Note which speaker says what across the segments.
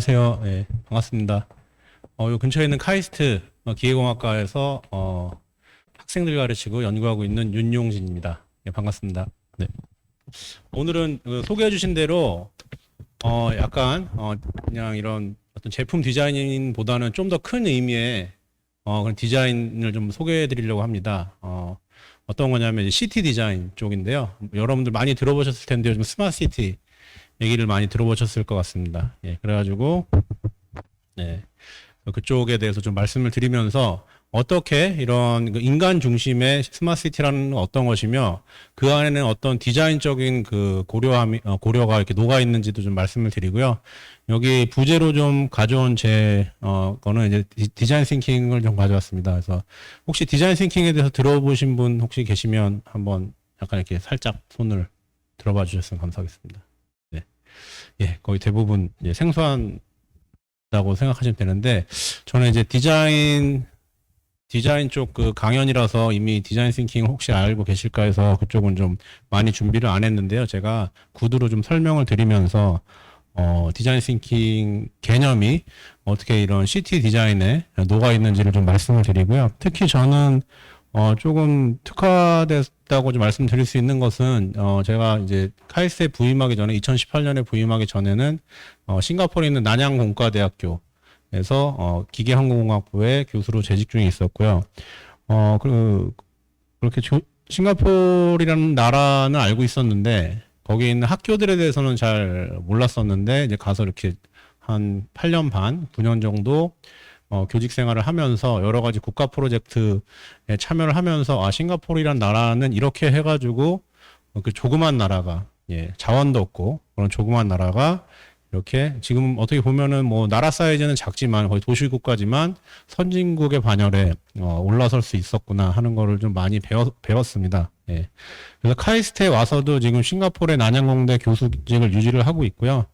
Speaker 1: 안녕하세요. 예, 반갑습니다. 요 근처에 있는 카이스트 기계공학과에서 학생들 가르치고 연구하고 있는 윤용진입니다. 예, 반갑습니다. 네. 오늘은 소개해 주신 대로 약간 그냥 이런 어떤 제품 디자인보다는 좀 더 큰 의미의 그런 디자인을 좀 소개해 드리려고 합니다. 어떤 거냐면 이제 시티 디자인 쪽인데요. 여러분들 많이 들어보셨을 텐데 요즘 스마트 시티 얘기를 많이 들어보셨을 것 같습니다. 예, 그래가지고 네, 그쪽에 대해서 좀 말씀을 드리면서 어떻게 이런 그 인간 중심의 스마트 시티라는 건 어떤 것이며 그 안에는 어떤 디자인적인 그 고려가 이렇게 녹아 있는지도 좀 말씀을 드리고요. 여기 부제로 좀 가져온 제 거는 이제 디자인 싱킹을 좀 가져왔습니다. 그래서 혹시 디자인 싱킹에 대해서 들어보신 분 혹시 계시면 한번 약간 이렇게 살짝 손을 들어봐 주셨으면 감사하겠습니다. 네. 예, 거의 대부분 이제 생소한다고 생각하시면 되는데, 저는 이제 디자인 쪽 그 강연이라서 이미 디자인 싱킹 혹시 알고 계실까 해서 그쪽은 좀 많이 준비를 안 했는데요. 제가 구두로 좀 설명을 드리면서, 디자인 싱킹 개념이 어떻게 이런 시티 디자인에 녹아 있는지를 좀 말씀을 드리고요. 특히 저는 조금 특화됐다고 좀 말씀드릴 수 있는 것은, 제가 이제 카이스트에 부임하기 전에, 2018년에 부임하기 전에는, 싱가포르에 있는 난양 공과대학교에서, 기계항공공학부의 교수로 재직 중에 있었고요. 그렇게 싱가포르라는 나라는 알고 있었는데, 거기 있는 학교들에 대해서는 잘 몰랐었는데, 이제 가서 이렇게 한 8년 반, 9년 정도 교직 생활을 하면서 여러 가지 국가 프로젝트에 참여를 하면서 싱가포르라는 나라는 이렇게 해가지고 그 조그만 나라가 자원도 없고 그런 조그만 나라가 이렇게 지금 어떻게 보면은 뭐 나라 사이즈는 작지만 거의 도시국가지만 선진국의 반열에 올라설 수 있었구나 하는 거를 좀 많이 배웠습니다. 예. 그래서 카이스트에 와서도 지금 싱가포르의 난양공대 교수직을 유지를 하고 있고요.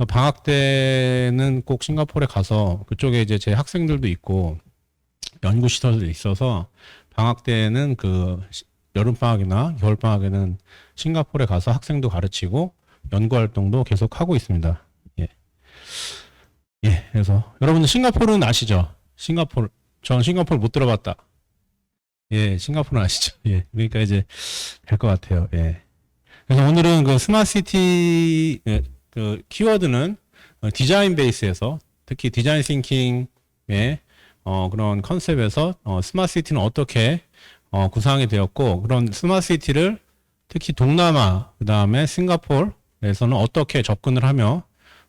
Speaker 1: 방학 때는 꼭 싱가포르에 가서 그쪽에 이제 제 학생들도 있고 연구 시설도 있어서 방학 때는 그 여름 방학이나 겨울 방학에는 싱가포르에 가서 학생도 가르치고 연구 활동도 계속 하고 있습니다. 예. 예. 그래서 여러분들 싱가포르는 아시죠? 전 싱가포르 못 들어봤다. 예, 싱가포르는 아시죠? 예. 그러니까 이제 될 것 같아요. 예. 그래서 오늘은 그 스마트 시티 그 키워드는 디자인 베이스에서 특히 디자인 싱킹의 그런 컨셉에서 스마트 시티는 어떻게 구상이 되었고 그런 스마트 시티를 특히 동남아 그다음에 싱가포르에서는 어떻게 접근을 하며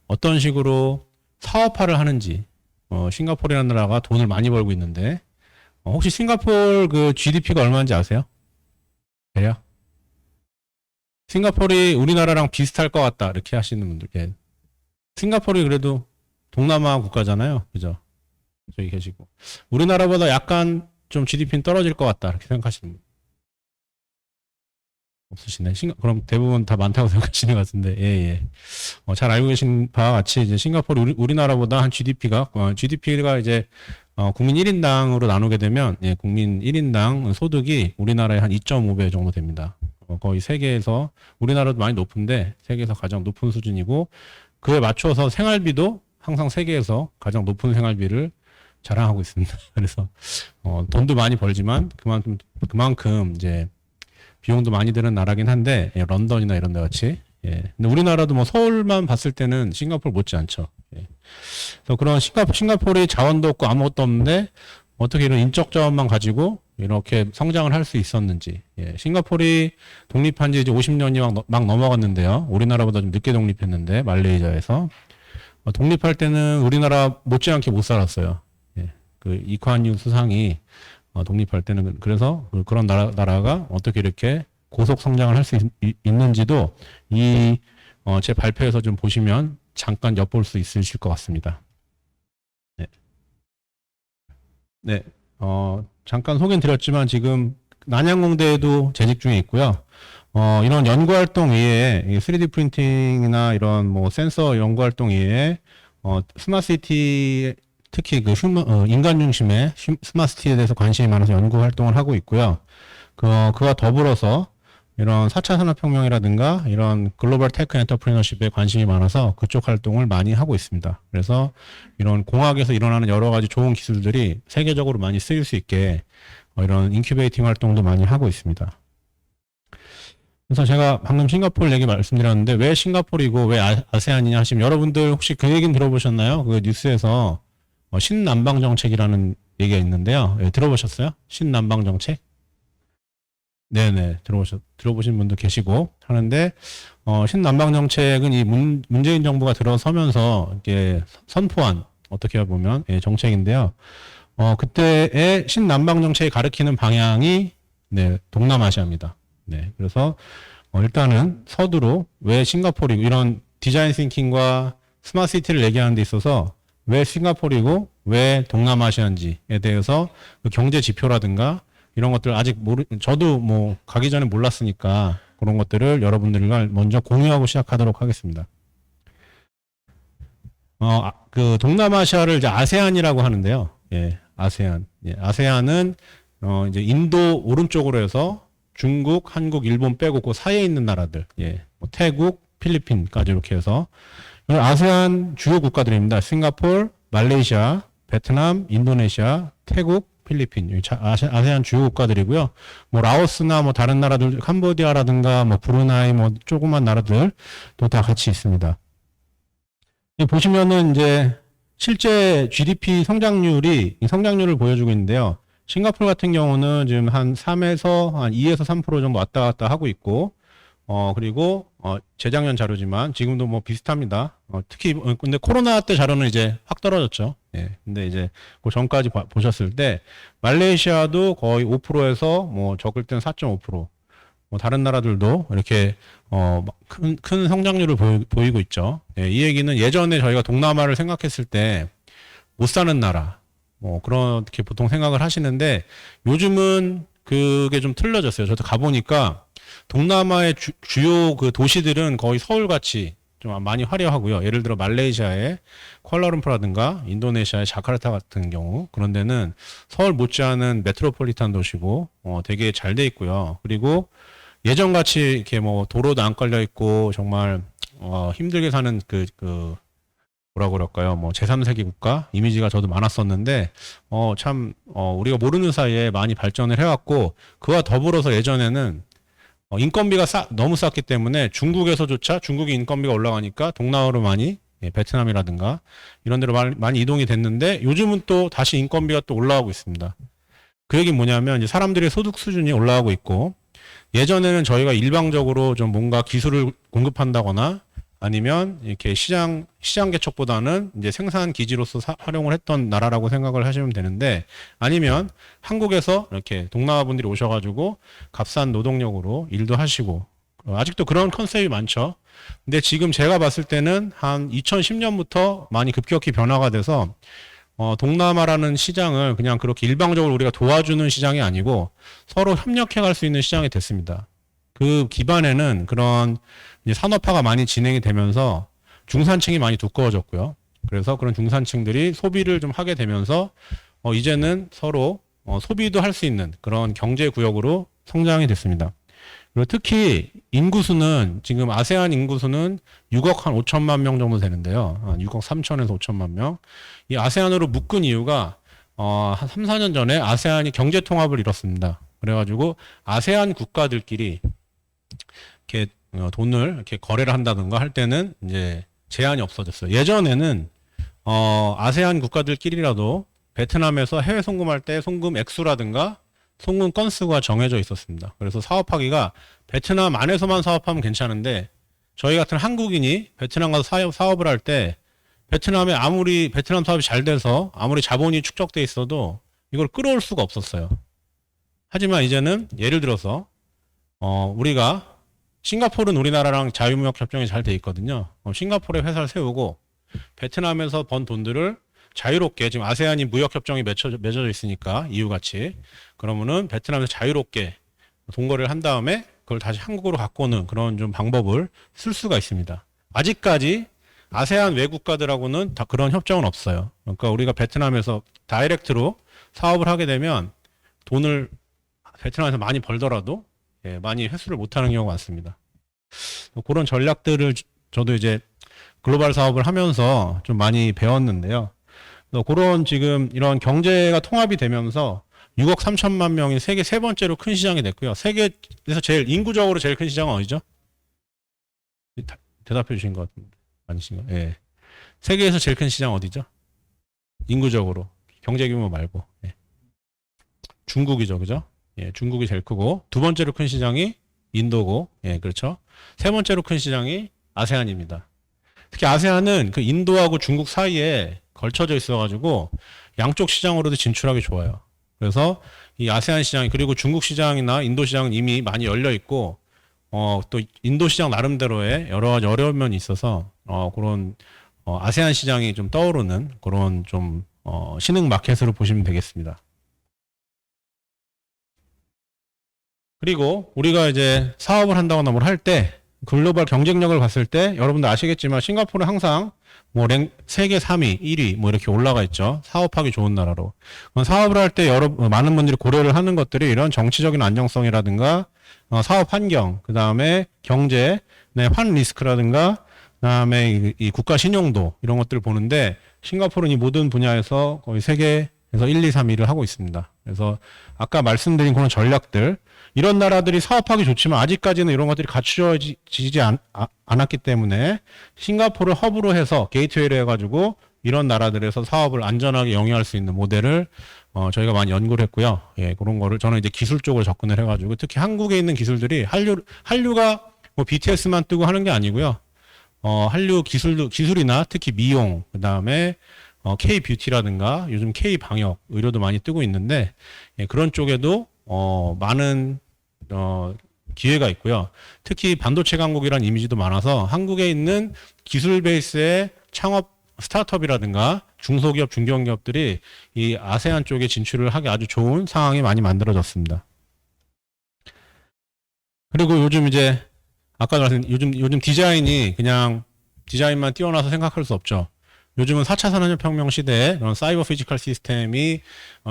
Speaker 1: 어떤 식으로 사업화를 하는지 싱가포르라는 나라가 돈을 많이 벌고 있는데 혹시 싱가포르 그 GDP가 얼마인지 아세요? 대략? 싱가포르이 우리나라랑 비슷할 것 같다 이렇게 하시는 분들, 예. 싱가포르이 그래도 동남아 국가잖아요, 그죠? 저기 계시고 우리나라보다 약간 좀 GDP는 떨어질 것 같다 이렇게 생각하시는 분 없으시네. 그럼 대부분 다 많다고 생각하시는 것 같은데, 예, 예. 잘 알고 계신 바와 같이 이제 싱가포르 우리나라보다 한 GDP가 이제 국민 1인당으로 나누게 되면 예, 국민 1인당 소득이 우리나라의 한 2.5배 정도 됩니다. 거의 세계에서 우리나라도 많이 높은데 세계에서 가장 높은 수준이고 그에 맞춰서 생활비도 항상 세계에서 가장 높은 생활비를 자랑하고 있습니다. 그래서 돈도 많이 벌지만 그만큼 이제 비용도 많이 드는 나라긴 한데 예, 런던이나 이런 데 같이 예. 근데 우리나라도 뭐 서울만 봤을 때는 싱가포르 못지 않죠. 예. 그래서 그런 싱가포르의 자원도 없고 아무것도 없는데 어떻게 이런 인적 자원만 가지고 이렇게 성장을 할 수 있었는지. 예. 싱가포르이 독립한 지 이제 50년이 막 넘어갔는데요. 우리나라보다 좀 늦게 독립했는데, 말레이시아에서. 독립할 때는 우리나라 못지않게 못 살았어요. 예. 그 이콴유 수상이 독립할 때는 그래서 그런 나라가 어떻게 이렇게 고속 성장을 할 수 있는지도 제 발표에서 좀 보시면 잠깐 엿볼 수 있으실 것 같습니다. 네. 네. 잠깐 소개는 드렸지만 지금 난양공대에도 재직 중에 있고요. 이런 연구 활동 외에 3D 프린팅이나 이런 뭐 센서 연구 활동 외에 스마트 시티 특히 그 인간 중심의 스마트 시티에 대해서 관심이 많아서 연구 활동을 하고 있고요. 그와 더불어서 이런 4차 산업혁명이라든가 이런 글로벌 테크 엔터프리너십에 관심이 많아서 그쪽 활동을 많이 하고 있습니다. 그래서 이런 공학에서 일어나는 여러 가지 좋은 기술들이 세계적으로 많이 쓰일 수 있게 이런 인큐베이팅 활동도 많이 하고 있습니다. 그래서 제가 방금 싱가포르 얘기 말씀드렸는데 왜 싱가포르이고 왜 아세안이냐 하시면 여러분들 혹시 그 얘기는 들어보셨나요? 그 뉴스에서 신남방 정책이라는 얘기가 있는데요. 예, 들어보셨어요? 신남방 정책? 네네, 들어보신 분도 계시고 하는데, 신남방 정책은 이 문재인 정부가 들어서면서 이게 선포한, 어떻게 보면, 예, 정책인데요. 그때의 신남방 정책이 가리키는 방향이, 네, 동남아시아입니다. 네, 그래서, 일단은 서두로 왜 싱가포르이고, 이런 디자인 싱킹과 스마트 시티를 얘기하는 데 있어서 왜 싱가포르이고, 왜 동남아시아인지에 대해서 그 경제 지표라든가, 이런 것들 아직 저도 뭐 가기 전에 몰랐으니까 그런 것들을 여러분들과 먼저 공유하고 시작하도록 하겠습니다. 그 동남아시아를 이제 아세안이라고 하는데요. 예, 아세안. 예, 아세안은 이제 인도 오른쪽으로 해서 중국, 한국, 일본 빼고 그 사이에 있는 나라들. 예, 뭐 태국, 필리핀까지 이렇게 해서 아세안 주요 국가들입니다. 싱가포르, 말레이시아, 베트남, 인도네시아, 태국, 필리핀, 아세안 주요 국가들이고요. 뭐 라오스나 뭐 다른 나라들, 캄보디아라든가 뭐 브루나이 뭐 조그만 나라들 또 다 같이 있습니다. 보시면은 이제 실제 GDP 성장률을 보여주고 있는데요. 싱가포르 같은 경우는 지금 한 3에서 한 2에서 3% 정도 왔다 갔다 하고 있고, 그리고, 재작년 자료지만 지금도 뭐 비슷합니다. 특히, 근데 코로나 때 자료는 이제 확 떨어졌죠. 예. 근데 이제 그 전까지 보셨을 때, 말레이시아도 거의 5%에서 뭐 적을 땐 4.5%, 뭐 다른 나라들도 이렇게, 큰 성장률을 보이고 있죠. 예. 이 얘기는 예전에 저희가 동남아를 생각했을 때 못 사는 나라, 뭐 그렇게 보통 생각을 하시는데 요즘은 그게 좀 틀려졌어요. 저도 가보니까 동남아의 주요 그 도시들은 거의 서울같이 좀 많이 화려하고요. 예를 들어 말레이시아의 쿠알라룸푸르라든가 인도네시아의 자카르타 같은 경우 그런 데는 서울 못지않은 메트로폴리탄 도시고 되게 잘 돼 있고요. 그리고 예전같이 이렇게 뭐 도로도 안 깔려 있고 정말 힘들게 사는 뭐라 그럴까요? 뭐 제3세계 국가 이미지가 저도 많았었는데 우리가 모르는 사이에 많이 발전을 해왔고 그와 더불어서 예전에는 인건비가 너무 쌌기 때문에 중국에서조차 중국이 인건비가 올라가니까 동남아로 많이 베트남이라든가 이런 데로 많이 이동이 됐는데 요즘은 또 다시 인건비가 또 올라가고 있습니다. 그 얘기는 뭐냐면 이제 사람들의 소득 수준이 올라가고 있고 예전에는 저희가 일방적으로 좀 뭔가 기술을 공급한다거나 아니면 이렇게 시장 개척보다는 이제 생산 기지로서 활용을 했던 나라라고 생각을 하시면 되는데 아니면 한국에서 이렇게 동남아 분들이 오셔가지고 값싼 노동력으로 일도 하시고 아직도 그런 컨셉이 많죠. 근데 지금 제가 봤을 때는 한 2010년부터 많이 급격히 변화가 돼서 동남아라는 시장을 그냥 그렇게 일방적으로 우리가 도와주는 시장이 아니고 서로 협력해 갈 수 있는 시장이 됐습니다. 그 기반에는 그런 이제 산업화가 많이 진행이 되면서 중산층이 많이 두꺼워졌고요. 그래서 그런 중산층들이 소비를 좀 하게 되면서 이제는 서로 소비도 할 수 있는 그런 경제 구역으로 성장이 됐습니다. 그리고 특히 인구수는 지금 아세안 인구수는 6억 한 5천만 명 정도 되는데요. 한 6억 3천에서 5천만 명. 이 아세안으로 묶은 이유가 한 3, 4년 전에 아세안이 경제 통합을 이뤘습니다. 그래가지고 아세안 국가들끼리 이렇게 돈을 이렇게 거래를 한다든가 할 때는 이제 제한이 없어졌어요. 예전에는 아세안 국가들끼리라도 베트남에서 해외 송금할 때 송금 액수라든가 송금 건수가 정해져 있었습니다. 그래서 사업하기가 베트남 안에서만 사업하면 괜찮은데 저희 같은 한국인이 베트남 가서 사업을 할 때 베트남에 아무리 베트남 사업이 잘 돼서 아무리 자본이 축적돼 있어도 이걸 끌어올 수가 없었어요. 하지만 이제는 예를 들어서 우리가 싱가포르는 우리나라랑 자유무역 협정이 잘 돼 있거든요. 싱가포르에 회사를 세우고 베트남에서 번 돈들을 자유롭게 지금 아세안이 무역 협정이 맺어져 있으니까 EU같이 그러면은 베트남에서 자유롭게 동거래를 한 다음에 그걸 다시 한국으로 갖고 오는 그런 좀 방법을 쓸 수가 있습니다. 아직까지 아세안 외국가들하고는 다 그런 협정은 없어요. 그러니까 우리가 베트남에서 다이렉트로 사업을 하게 되면 돈을 베트남에서 많이 벌더라도 예, 많이 회수를 못하는 경우가 많습니다. 그런 전략들을 저도 이제 글로벌 사업을 하면서 좀 많이 배웠는데요. 그런 지금 이런 경제가 통합이 되면서 6억 3천만 명이 세계 세 번째로 큰 시장이 됐고요. 세계에서 제일 인구적으로 제일 큰 시장은 어디죠? 대답해 주신 것 같은데 아니신가요? 예. 세계에서 제일 큰 시장 어디죠? 인구적으로 경제 규모 말고 중국이죠, 그죠? 예, 중국이 제일 크고 두 번째로 큰 시장이 인도고, 예, 그렇죠. 세 번째로 큰 시장이 아세안입니다. 특히 아세안은 그 인도하고 중국 사이에 걸쳐져 있어가지고 양쪽 시장으로도 진출하기 좋아요. 그래서 이 아세안 시장 그리고 중국 시장이나 인도 시장은 이미 많이 열려 있고 또 인도 시장 나름대로의 여러 가지 어려운 면이 있어서 그런 아세안 시장이 좀 떠오르는 그런 좀 신흥 마켓으로 보시면 되겠습니다. 그리고 우리가 이제 사업을 한다거나 뭘 할 때 글로벌 경쟁력을 봤을 때 여러분들 아시겠지만 싱가포르는 항상 뭐 세계 3위, 1위 뭐 이렇게 올라가 있죠. 사업하기 좋은 나라로. 사업을 할 때 많은 분들이 고려를 하는 것들이 이런 정치적인 안정성이라든가 사업 환경, 그 다음에 경제, 환 리스크라든가 그다음에 이 국가 신용도 이런 것들을 보는데 싱가포르는 이 모든 분야에서 거의 세계에서 1, 2, 3위를 하고 있습니다. 그래서 아까 말씀드린 그런 전략들 이런 나라들이 사업하기 좋지만 아직까지는 이런 것들이 갖추어지지 않았기 때문에 싱가포르를 허브로 해서 게이트웨이로 해가지고 이런 나라들에서 사업을 안전하게 영위할 수 있는 모델을 저희가 많이 연구를 했고요. 예, 그런 거를 저는 이제 기술 쪽으로 접근을 해가지고 특히 한국에 있는 기술들이 한류가 뭐 BTS만 뜨고 하는 게 아니고요. 한류 기술이나 특히 미용, 그 다음에 K-뷰티라든가 요즘 K-방역, 의료도 많이 뜨고 있는데, 예, 그런 쪽에도, 많은, 기회가 있고요. 특히 반도체 강국이라는 이미지도 많아서 한국에 있는 기술 베이스의 창업 스타트업이라든가 중소기업, 중견기업들이 이 아세안 쪽에 진출을 하기 아주 좋은 상황이 많이 만들어졌습니다. 그리고 요즘 이제 아까 말씀 요즘 디자인이 그냥 디자인만 뛰어나서 생각할 수 없죠. 요즘은 4차 산업혁명 시대에 그런 사이버 피지컬 시스템이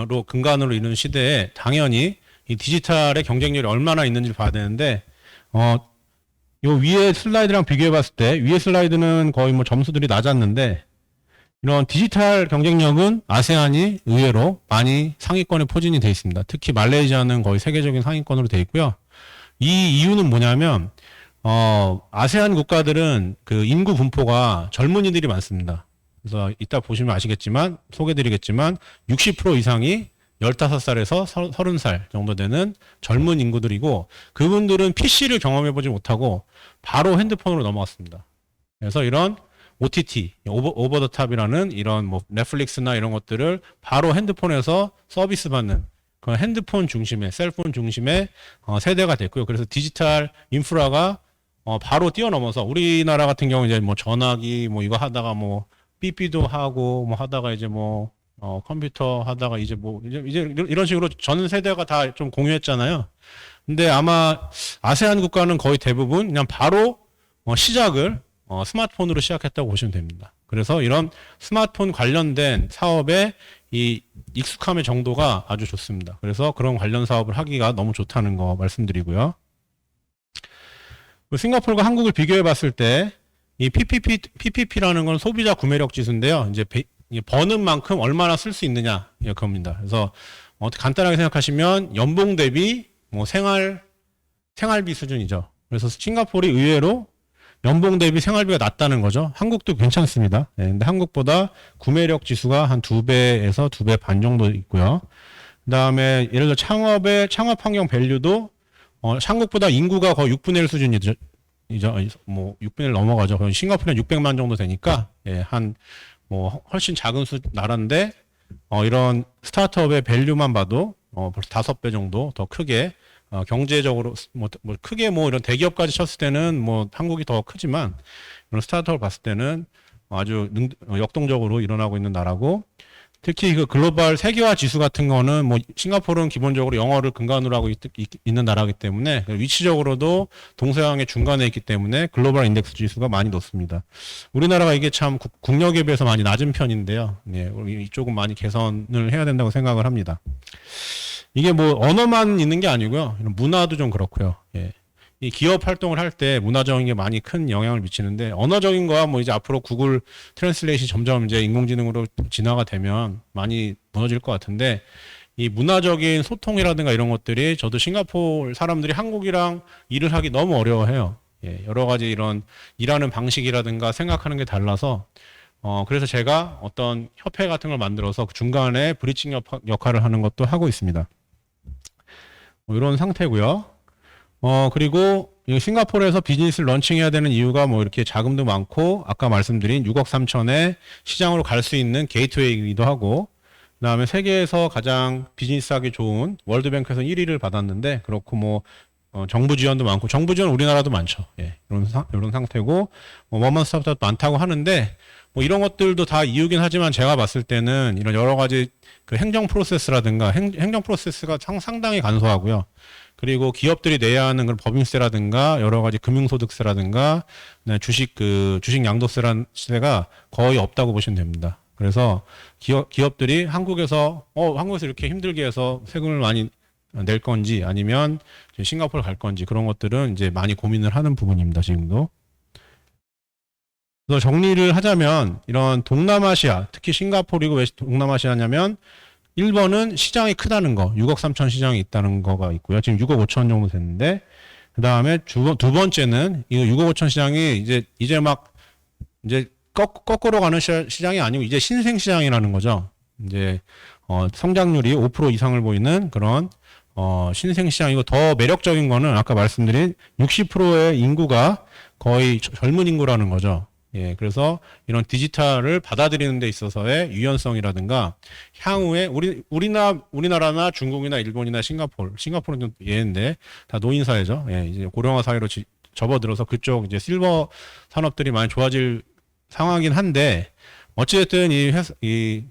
Speaker 1: 로 근간으로 이루는 시대에 당연히 이 디지털의 경쟁력이 얼마나 있는지를 봐야 되는데 요 위에 슬라이드랑 비교해 봤을 때 위에 슬라이드는 거의 뭐 점수들이 낮았는데 이런 디지털 경쟁력은 아세안이 의외로 많이 상위권에 포진이 되어 있습니다. 특히 말레이시아는 거의 세계적인 상위권으로 되어 있고요. 이 이유는 뭐냐면 아세안 국가들은 그 인구 분포가 젊은이들이 많습니다. 그래서 이따 보시면 아시겠지만 소개드리겠지만 60% 이상이 15살에서 30살 정도 되는 젊은 인구들이고 그분들은 PC를 경험해보지 못하고 바로 핸드폰으로 넘어갔습니다. 그래서 이런 OTT, 오버 더 탑이라는 이런 뭐 넷플릭스나 이런 것들을 바로 핸드폰에서 서비스 받는 그 핸드폰 중심의 셀폰 중심의 세대가 됐고요. 그래서 디지털 인프라가 바로 뛰어넘어서 우리나라 같은 경우 이제 뭐 전화기 뭐 이거 하다가 뭐 삐삐도 하고 뭐 하다가 이제 뭐 컴퓨터 하다가 이제 뭐 이제 이런 식으로 전 세대가 다 좀 공유했잖아요. 근데 아마 아세안 국가는 거의 대부분 그냥 바로 시작을 스마트폰으로 시작했다고 보시면 됩니다. 그래서 이런 스마트폰 관련된 사업에 이 익숙함의 정도가 아주 좋습니다. 그래서 그런 관련 사업을 하기가 너무 좋다는 거 말씀드리고요. 싱가포르가 한국을 비교해 봤을 때 이 PPP라는 건 소비자 구매력 지수인데요. 이제 버는 만큼 얼마나 쓸 수 있느냐 이겁니다. 그래서 간단하게 생각하시면 연봉 대비 뭐 생활비 수준이죠. 그래서 싱가포르이 의외로 연봉 대비 생활비가 낮다는 거죠. 한국도 괜찮습니다. 네, 근데 한국보다 구매력 지수가 한 2배에서 2배 반 정도 있고요. 그 다음에 예를 들어 창업 환경 밸류도 한국보다 인구가 거의 6분의 1 수준이죠. 뭐 6분의 1 넘어가죠. 싱가포르는 600만 정도 되니까 예, 한 뭐 훨씬 작은 나라인데 이런 스타트업의 밸류만 봐도 벌써 5배 정도 더 크게 경제적으로 뭐 크게 뭐 이런 대기업까지 쳤을 때는 뭐 한국이 더 크지만 이런 스타트업을 봤을 때는 아주 역동적으로 일어나고 있는 나라고 특히 그 글로벌 세계화 지수 같은 거는 뭐 싱가포르는 기본적으로 영어를 근간으로 하고 있는 나라이기 때문에 위치적으로도 동서양의 중간에 있기 때문에 글로벌 인덱스 지수가 많이 높습니다. 우리나라가 이게 참 국력에 비해서 많이 낮은 편인데요. 네, 이쪽은 많이 개선을 해야 된다고 생각을 합니다. 이게 뭐 언어만 있는 게 아니고요. 이런 문화도 좀 그렇고요. 예. 이 기업 활동을 할 때 문화적인 게 많이 큰 영향을 미치는데 언어적인 거야 뭐 이제 앞으로 구글 트랜슬레이시 점점 이제 인공지능으로 진화가 되면 많이 무너질 것 같은데 이 문화적인 소통이라든가 이런 것들이 저도 싱가포르 사람들이 한국이랑 일을 하기 너무 어려워해요. 예, 여러 가지 이런 일하는 방식이라든가 생각하는 게 달라서 그래서 제가 어떤 협회 같은 걸 만들어서 그 중간에 브리칭 역할을 하는 것도 하고 있습니다. 뭐 이런 상태고요. 그리고 이 싱가포르에서 비즈니스를 런칭해야 되는 이유가 뭐 이렇게 자금도 많고 아까 말씀드린 6억 3천에 시장으로 갈 수 있는 게이트웨이이기도 하고 그다음에 세계에서 가장 비즈니스하기 좋은 월드뱅크에서 1위를 받았는데 그렇고 뭐 정부 지원도 많고 정부 지원 우리나라도 많죠. 예, 이런 상태고 뭐 원만 스타트업도 많다고 하는데 뭐 이런 것들도 다 이유긴 하지만 제가 봤을 때는 이런 여러 가지 그 행정 프로세스라든가 행정 프로세스가 상당히 간소하고요. 그리고 기업들이 내야 하는 그런 법인세라든가 여러 가지 금융소득세라든가 주식 양도세가 거의 없다고 보시면 됩니다. 그래서 기업들이 한국에서 이렇게 힘들게 해서 세금을 많이 낼 건지 아니면 싱가포르 갈 건지 그런 것들은 이제 많이 고민을 하는 부분입니다. 지금도. 그래서 정리를 하자면 이런 동남아시아, 특히 싱가포르이고 왜 동남아시아냐면 1번은 시장이 크다는 거, 6억 3천 시장이 있다는 거가 있고요. 지금 6억 5천 정도 됐는데 그 다음에 두 번째는 이 6억 5천 시장이 이제 막 이제 거꾸로 가는 시장이 아니고 이제 신생 시장이라는 거죠. 이제 성장률이 5% 이상을 보이는 그런 신생 시장이고 더 매력적인 거는 아까 말씀드린 60%의 인구가 거의 젊은 인구라는 거죠. 예, 그래서 이런 디지털을 받아들이는 데 있어서의 유연성이라든가 향후에 우리나라나 중국이나 일본이나 싱가포르는 좀 예인데 다 노인 사회죠. 예, 이제 고령화 사회로 접어들어서 그쪽 이제 실버 산업들이 많이 좋아질 상황이긴 한데 어찌됐든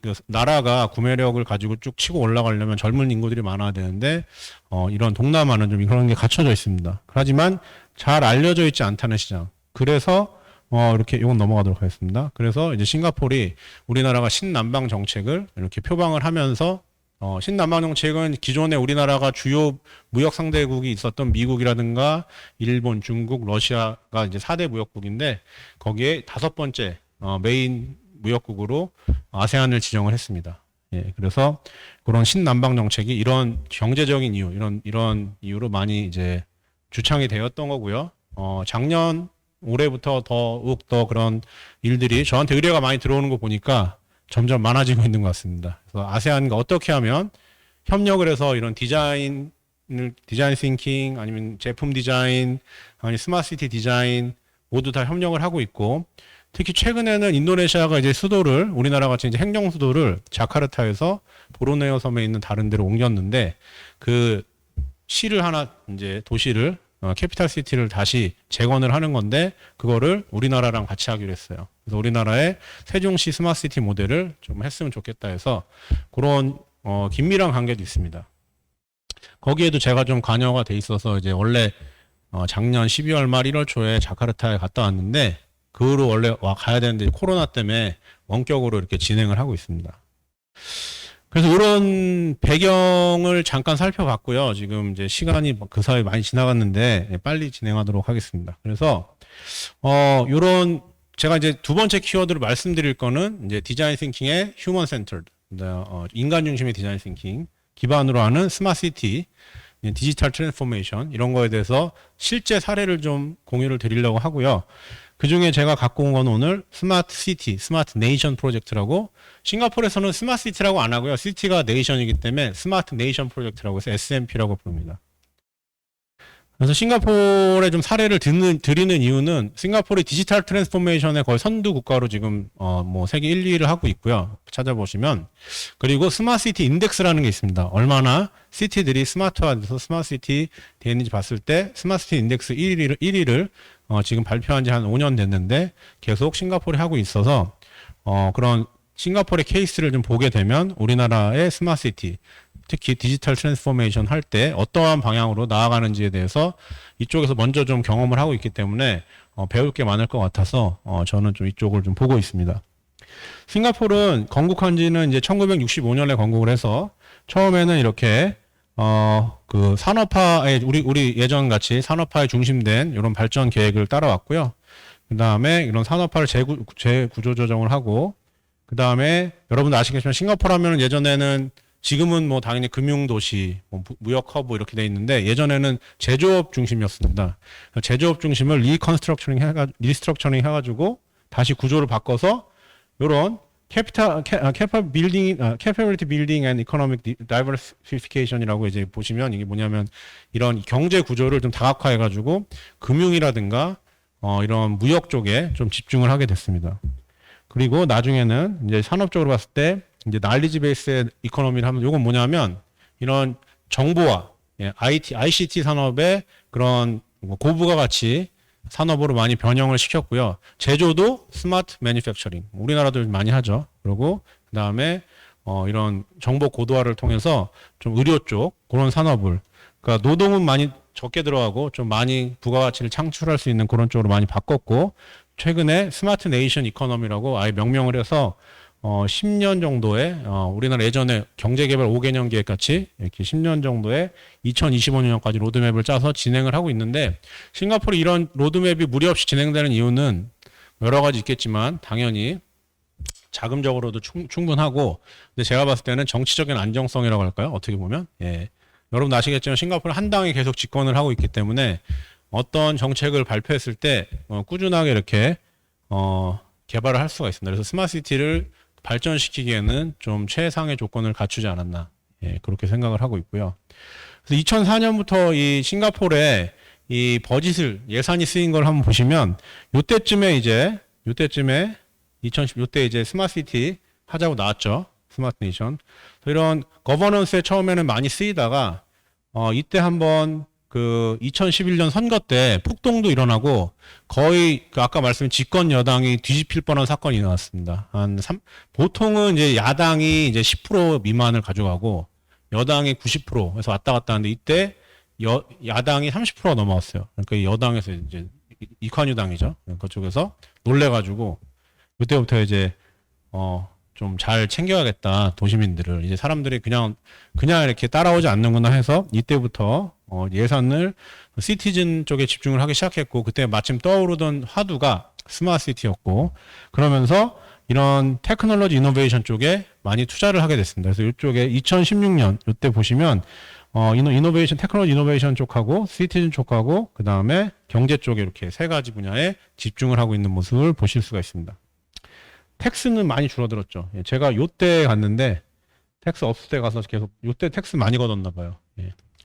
Speaker 1: 그 나라가 구매력을 가지고 쭉 치고 올라가려면 젊은 인구들이 많아야 되는데 이런 동남아는 좀 그런 게 갖춰져 있습니다. 하지만 잘 알려져 있지 않다는 시장. 그래서 이렇게 이건 넘어가도록 하겠습니다. 그래서 이제 싱가포르이 우리나라가 신남방 정책을 이렇게 표방을 하면서 신남방 정책은 기존에 우리나라가 주요 무역 상대국이 있었던 미국이라든가 일본, 중국, 러시아가 이제 4대 무역국인데 거기에 5번째 메인 무역국으로 아세안을 지정을 했습니다. 예, 그래서 그런 신남방 정책이 이런 경제적인 이유, 이런 이유로 많이 이제 주창이 되었던 거고요. 올해부터 더욱 더 그런 일들이 저한테 의뢰가 많이 들어오는 거 보니까 점점 많아지고 있는 것 같습니다. 그래서 아세안과 어떻게 하면 협력을 해서 이런 디자인 싱킹 아니면 제품 디자인 아니면 스마트 시티 디자인 모두 다 협력을 하고 있고 특히 최근에는 인도네시아가 이제 우리나라 같이 이제 행정 수도를 자카르타에서 보르네오 섬에 있는 다른 데로 옮겼는데 그 도시를 캐피탈 시티를 다시 재건을 하는 건데 그거를 우리나라랑 같이 하기로 했어요. 그래서 우리나라의 세종시 스마트 시티 모델을 좀 했으면 좋겠다 해서 그런 긴밀한 관계도 있습니다. 거기에도 제가 좀 관여가 돼 있어서 이제 원래 작년 12월 말 1월 초에 자카르타에 갔다 왔는데 그 후로 원래 가야 되는데 코로나 때문에 원격으로 이렇게 진행을 하고 있습니다. 그래서 이런 배경을 잠깐 살펴봤고요. 지금 이제 시간이 그 사이 많이 지나갔는데 빨리 진행하도록 하겠습니다. 그래서 제가 이제 두 번째 키워드를 말씀드릴 거는 이제 디자인 싱킹의 휴먼 센터드, 인간 중심의 디자인 싱킹 기반으로 하는 스마트 시티, 디지털 트랜스포메이션 이런 거에 대해서 실제 사례를 좀 공유를 드리려고 하고요. 그 중에 제가 갖고 온 건 오늘 스마트 시티, 스마트 네이션 프로젝트라고 싱가포르에서는 스마트 시티라고 안 하고요. 시티가 네이션이기 때문에 스마트 네이션 프로젝트라고 해서 SNP라고 부릅니다. 그래서 싱가포르에 좀 사례를 드리는 이유는 싱가포르의 디지털 트랜스포메이션의 거의 선두 국가로 지금 뭐 세계 1, 2위를 하고 있고요. 찾아보시면 그리고 스마트 시티 인덱스라는 게 있습니다. 얼마나 시티들이 스마트화돼서 스마트 시티 되는지 봤을 때 스마트 시티 인덱스 1위를 지금 발표한 지 한 5년 됐는데 계속 싱가포르에 하고 있어서 그런 싱가포르의 케이스를 좀 보게 되면 우리나라의 스마트 시티 특히 디지털 트랜스포메이션 할 때 어떠한 방향으로 나아가는지에 대해서 이쪽에서 먼저 좀 경험을 하고 있기 때문에 배울 게 많을 것 같아서 저는 좀 이쪽을 좀 보고 있습니다. 싱가포르는 건국한 지는 이제 1965년에 건국을 해서 처음에는 이렇게 그 산업화의 우리 예전 같이 산업화에 중심된 이런 발전 계획을 따라왔고요. 그 다음에 이런 산업화를 재구조 조정을 하고, 그 다음에 여러분들 아시겠지만 싱가포르 하면은 예전에는 지금은 뭐 당연히 금융도시, 뭐 무역 허브 이렇게 돼 있는데 예전에는 제조업 중심이었습니다. 제조업 중심을 리스트럭처링 해가지고 다시 구조를 바꿔서 이런 capability building and economic diversification이라고 이제 보시면 이게 뭐냐면 이런 경제 구조를 좀 다각화해가지고 금융이라든가 이런 무역 쪽에 좀 집중을 하게 됐습니다. 그리고 나중에는 이제 산업적으로 봤을 때 이제 날리지 베이스의 이코노미를 하면 이건 뭐냐면 이런 정보화, ICT 산업의 그런 고부가 가치 산업으로 많이 변형을 시켰고요. 제조도 스마트 매니팩처링. 우리나라도 많이 하죠. 그리고 그다음에 이런 정보 고도화를 통해서 좀 의료 쪽 그런 산업을 그러니까 노동은 많이 적게 들어가고 좀 많이 부가가치를 창출할 수 있는 그런 쪽으로 많이 바꿨고 최근에 스마트 네이션 이코노미라고 아예 명명을 해서 10년 정도의 우리나라 예전에 경제개발 5개년 계획 같이 이렇게 10년 정도의 2025년까지 로드맵을 짜서 진행을 하고 있는데 싱가포르 이런 로드맵이 무리 없이 진행되는 이유는 여러 가지 있겠지만 당연히 자금적으로도 충분하고 근데 제가 봤을 때는 정치적인 안정성이라고 할까요? 어떻게 보면 여러분 아시겠지만 싱가포르 한 당이 계속 집권을 하고 있기 때문에 어떤 정책을 발표했을 때 꾸준하게 이렇게 개발을 할 수가 있습니다. 그래서 스마트시티를 발전시키기에는 좀 최상의 조건을 갖추지 않았나 그렇게 생각을 하고 있고요. 그래서 2004년부터 이 싱가포르에 이 버짓을 예산이 쓰인 걸 한번 보시면 요때쯤에 2010 요때 이제 스마트시티 하자고 나왔죠. 스마트 네이션. 이런 거버넌스에 처음에는 많이 쓰이다가 이때 한번 그 2011년 선거 때 폭동도 일어나고 거의 그 아까 말씀드린 집권 여당이 뒤집힐 뻔한 사건이 일어났습니다. 보통은 이제 야당이 이제 10% 미만을 가져가고 여당이 90%에서 왔다 갔다 하는데 이때 야당이 30%가 넘어왔어요. 그러니까 여당에서 이제 이칸유당이죠. 그쪽에서 놀래가지고 그때부터 이제 좀 잘 챙겨야겠다 도시민들을 이제 사람들이 그냥 이렇게 따라오지 않는구나 해서 이때부터 예산을 시티즌 쪽에 집중을 하기 시작했고 그때 마침 떠오르던 화두가 스마트 시티였고 그러면서 이런 테크놀로지 이노베이션 쪽에 많이 투자를 하게 됐습니다. 그래서 이쪽에 2016년 이때 보시면 테크놀로지 이노베이션 쪽하고 시티즌 쪽하고 그 다음에 경제 쪽에 이렇게 세 가지 분야에 집중을 하고 있는 모습을 보실 수가 있습니다. 텍스는 많이 줄어들었죠. 제가 요때 갔는데 텍스 없을 때 가서 계속 요때 텍스 많이 걷었나 봐요.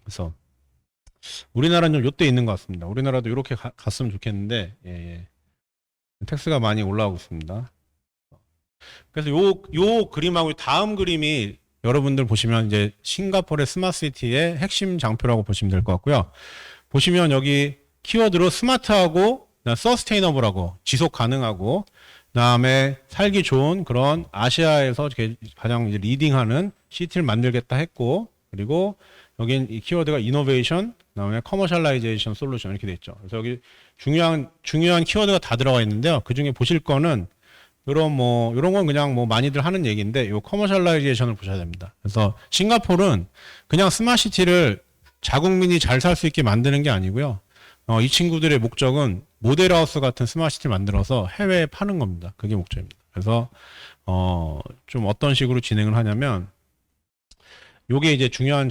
Speaker 1: 그래서 우리나라는 좀 요때 있는 것 같습니다. 우리나라도 이렇게 갔으면 좋겠는데 텍스가 많이 올라오고 있습니다. 그래서 요 그림하고 다음 그림이 여러분들 보시면 이제 싱가포르의 스마트시티의 핵심 장표라고 보시면 될 것 같고요. 보시면 여기 키워드로 스마트하고 서스테이너블하고 지속 가능하고 그다음에 살기 좋은 그런 아시아에서 가장 이제 리딩하는 시티를 만들겠다 했고 그리고 여긴 이 키워드가 이노베이션 그다음에 커머셜라이제이션 솔루션 이렇게 돼 있죠. 그래서 여기 중요한 키워드가 다 들어가 있는데요. 그 중에 보실 거는 이런 건 그냥 많이들 하는 얘기인데 요 커머셜라이제이션을 보셔야 됩니다. 그래서 싱가포르는 그냥 스마트시티를 자국민이 잘 살 수 있게 만드는 게 아니고요. 이 친구들의 목적은 모델하우스 같은 스마트시티를 만들어서 해외에 파는 겁니다. 그게 목적입니다. 그래서 좀 어떤 식으로 진행을 하냐면 요게 이제 중요한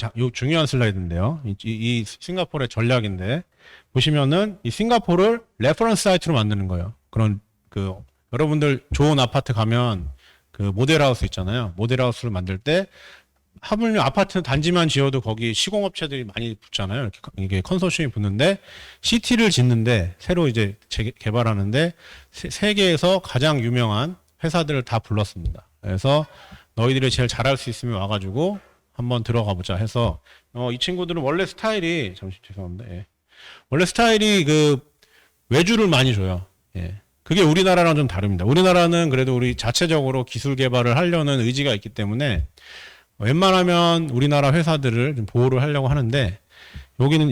Speaker 1: 슬라이드인데요. 이 싱가포르의 전략인데 보시면은 이 싱가포르를 레퍼런스 사이트로 만드는 거예요. 그런 여러분들 좋은 아파트 가면 그 모델하우스 있잖아요. 모델하우스를 만들 때 하물며 아파트 단지만 지어도 거기 시공업체들이 많이 붙잖아요. 이게 컨소시엄이 붙는데 시티를 짓는데 새로 이제 개발하는데 세계에서 가장 유명한 회사들을 다 불렀습니다. 그래서 너희들이 제일 잘할 수 있으면 와가지고 한번 들어가 보자 해서 이 친구들은 원래 스타일이 죄송합니다. 원래 스타일이 그 외주를 많이 줘요. 그게 우리나라랑 좀 다릅니다. 우리나라는 그래도 우리 자체적으로 기술 개발을 하려는 의지가 있기 때문에 웬만하면 우리나라 회사들을 좀 보호를 하려고 하는데 여기는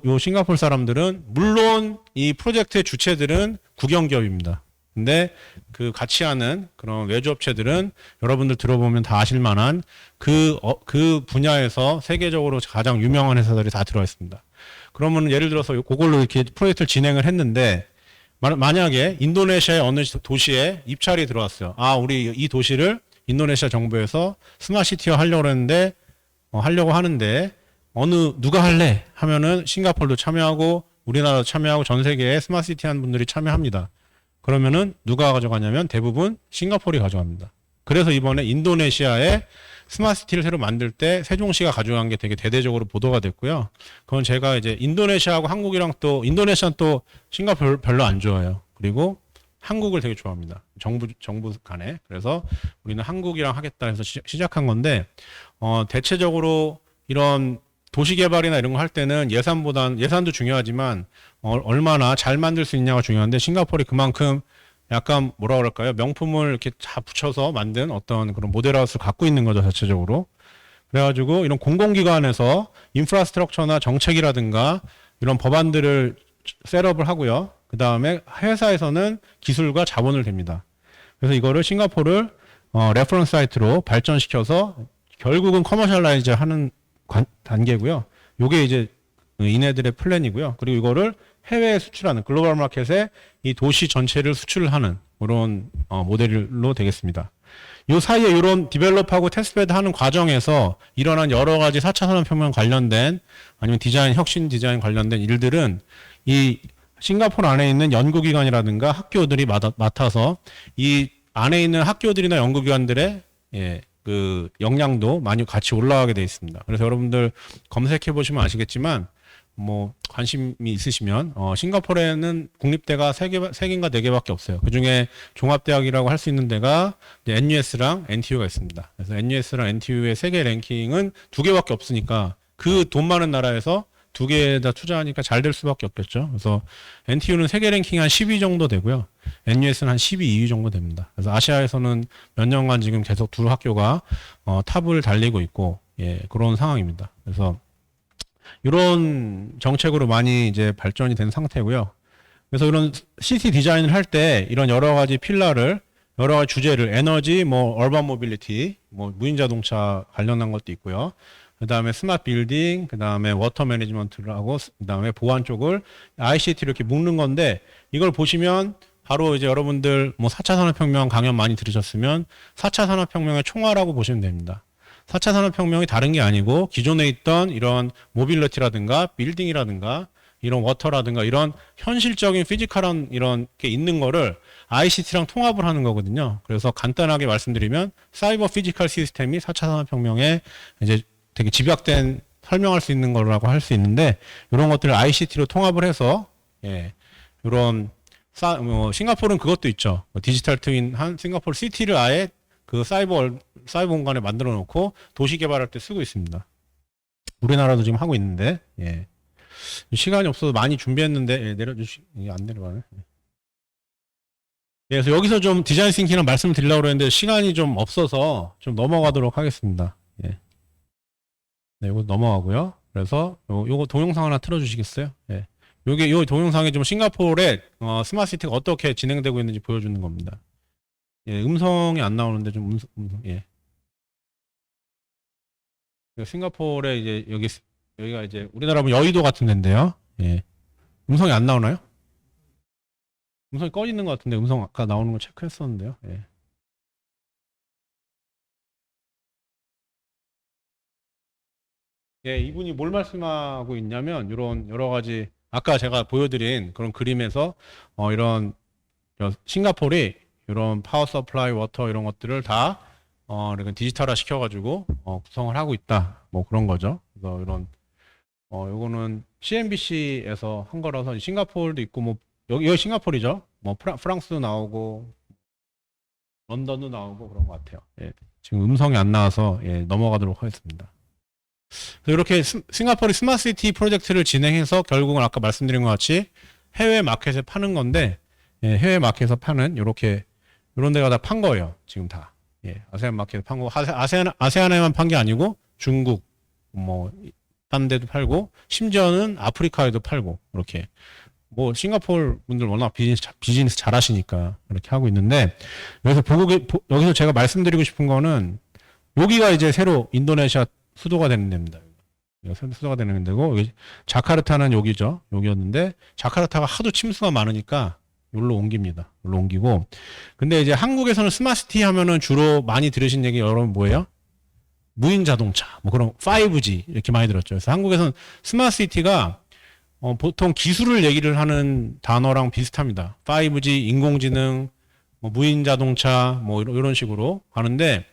Speaker 1: 요 싱가포르 사람들은 물론 이 프로젝트의 주체들은 국영기업입니다. 근데 그 같이 하는 그런 외주 업체들은 여러분들 들어보면 다 아실 만한 그 분야에서 세계적으로 가장 유명한 회사들이 다 들어가 있습니다. 그러면 예를 들어서 그걸로 이렇게 프로젝트를 진행을 했는데 만약에 인도네시아의 어느 도시에 입찰이 들어왔어요. 아, 우리 이 도시를 인도네시아 정부에서 스마트시티화 하려고 했는데 하려고 하는데 누가 할래? 하면은 싱가포르도 참여하고 우리나라도 참여하고 전 세계에 스마트시티 하는 분들이 참여합니다. 그러면은 누가 가져가냐면 대부분 싱가포르이 가져갑니다. 그래서 이번에 인도네시아에 스마트시티를 새로 만들 때 세종시가 가져간 게 되게 대대적으로 보도가 됐고요. 그건 제가 이제 인도네시아하고 한국이랑 또 인도네시아는 또 싱가포르 별로 안 좋아해요. 그리고 한국을 되게 좋아합니다. 정부 간에. 그래서 우리는 한국이랑 하겠다 해서 시작한 건데 대체적으로 이런 도시개발이나 이런 거 할 때는 예산도 중요하지만 얼마나 잘 만들 수 있냐가 중요한데 싱가포르이 그만큼 약간 뭐라 그럴까요? 명품을 이렇게 다 붙여서 만든 어떤 그런 모델하우스를 갖고 있는 거죠, 자체적으로. 그래가지고 이런 공공기관에서 인프라스트럭처나 정책이라든가 이런 법안들을 셋업을 하고요. 그 다음에 회사에서는 기술과 자본을 댑니다. 그래서 이거를 싱가포르를 레퍼런스 사이트로 발전시켜서 결국은 커머셜라이즈 하는 단계고요. 요게 이제 이네들의 플랜이고요. 그리고 이거를 해외에 수출하는 글로벌 마켓에 이 도시 전체를 수출하는 그런 모델로 되겠습니다. 요 사이에 이런 디벨롭하고 테스트베드 하는 과정에서 일어난 여러 가지 4차 산업혁명 관련된 아니면 혁신 디자인 관련된 일들은 이 싱가포르 안에 있는 연구기관이라든가 학교들이 맡아서 이 안에 있는 학교들이나 연구기관들의 그 역량도 많이 같이 올라가게 되어 있습니다. 그래서 여러분들 검색해 보시면 아시겠지만 뭐 관심이 있으시면 싱가포르에는 국립대가 3개인가 4개밖에 없어요. 그중에 종합대학이라고 할 수 있는 데가 NUS랑 NTU가 있습니다. 그래서 NUS랑 NTU의 세계 랭킹은 2개밖에 없으니까 그 돈 많은 나라에서 2개에다 투자하니까 잘 될 수밖에 없겠죠. 그래서 NTU는 세계 랭킹 한 10위 정도 되고요. NUS는 한 12, 2위 정도 됩니다. 그래서 아시아에서는 몇 년간 지금 계속 두 학교가 탑을 달리고 있고 그런 상황입니다. 그래서 이런 정책으로 많이 이제 발전이 된 상태고요. 그래서 이런 시티 디자인을 할 때 이런 여러 가지 필러를 여러 가지 주제를 에너지, 얼반 모빌리티, 무인 자동차 관련한 것도 있고요. 그 다음에 스마트 빌딩, 그 다음에 워터 매니지먼트를 하고, 그 다음에 보안 쪽을 ICT로 이렇게 묶는 건데, 이걸 보시면 바로 이제 여러분들 4차 산업혁명 강연 많이 들으셨으면 4차 산업혁명의 총괄라고 보시면 됩니다. 4차 산업혁명이 다른 게 아니고 기존에 있던 이런 모빌리티라든가 빌딩이라든가 이런 워터라든가 이런 현실적인 피지컬한 이런 게 있는 거를 ICT랑 통합을 하는 거거든요. 그래서 간단하게 말씀드리면 사이버 피지컬 시스템이 4차 산업혁명에 이제 되게 집약된 설명할 수 있는 거라고 할 수 있는데 이런 것들을 ICT로 통합을 해서 이런 싱가포르는 그것도 있죠. 디지털 트윈 한 싱가포르 시티를 아예 그 사이버 공간에 만들어 놓고 도시 개발할 때 쓰고 있습니다. 우리나라도 지금 하고 있는데, 시간이 없어서 많이 준비했는데, 이게 안 내려가네. 그래서 여기서 좀 디자인 싱킹을 말씀을 드리려고 그랬는데, 시간이 좀 없어서 좀 넘어가도록 하겠습니다. 네, 이거 넘어가고요. 그래서 요거 동영상 하나 틀어주시겠어요? 요 동영상이 좀 싱가포르의 스마트 시티가 어떻게 진행되고 있는지 보여주는 겁니다. 음성이 안 나오는데 좀 싱가포르에 이제 여기가 이제 우리나라 보면 여의도 같은 데인데요. 음성이 안 나오나요? 음성이 꺼져 있는 것 같은데 음성 아까 나오는 거 체크했었는데요. 이분이 뭘 말씀하고 있냐면 이런 여러 가지 아까 제가 보여드린 그런 그림에서 이런 싱가포르이 이런 파워 서플라이, 워터 이런 것들을 다 이렇게 디지털화 시켜가지고 구성을 하고 있다. 그런 거죠. 그래서 이런 요거는 CNBC에서 한 거라서 싱가포르도 있고 여기 싱가포르죠. 프랑스도 나오고 런던도 나오고 그런 것 같아요. 지금 음성이 안 나와서 넘어가도록 하겠습니다. 이렇게 싱가포르 스마트시티 프로젝트를 진행해서 결국은 아까 말씀드린 것 같이 해외 마켓에 파는 건데 해외 마켓에서 파는 이런 데가 다 판 거예요. 지금 다. 아세안 마켓에 판 거고 아세안에만 판 게 아니고 중국 딴 데도 팔고 심지어는 아프리카에도 팔고 이렇게 뭐 싱가포르 분들 워낙 비즈니스 잘하시니까 그렇게 하고 있는데 여기서 여기서 제가 말씀드리고 싶은 거는 여기가 이제 새로 인도네시아 수도가 되는 데입니다. 여기가 수도가 되는 데고 여기 자카르타는 여기죠. 여기였는데 자카르타가 하도 침수가 많으니까 여기로 옮깁니다. 여기로 옮기고 근데 이제 한국에서는 스마트시티 하면은 주로 많이 들으신 얘기 여러분 뭐예요? 무인 자동차, 뭐 그런 5G 이렇게 많이 들었죠. 그래서 한국에서는 스마트시티가 보통 기술을 얘기를 하는 단어랑 비슷합니다. 5G, 인공지능, 뭐 무인 자동차, 뭐 이런 식으로 하는데,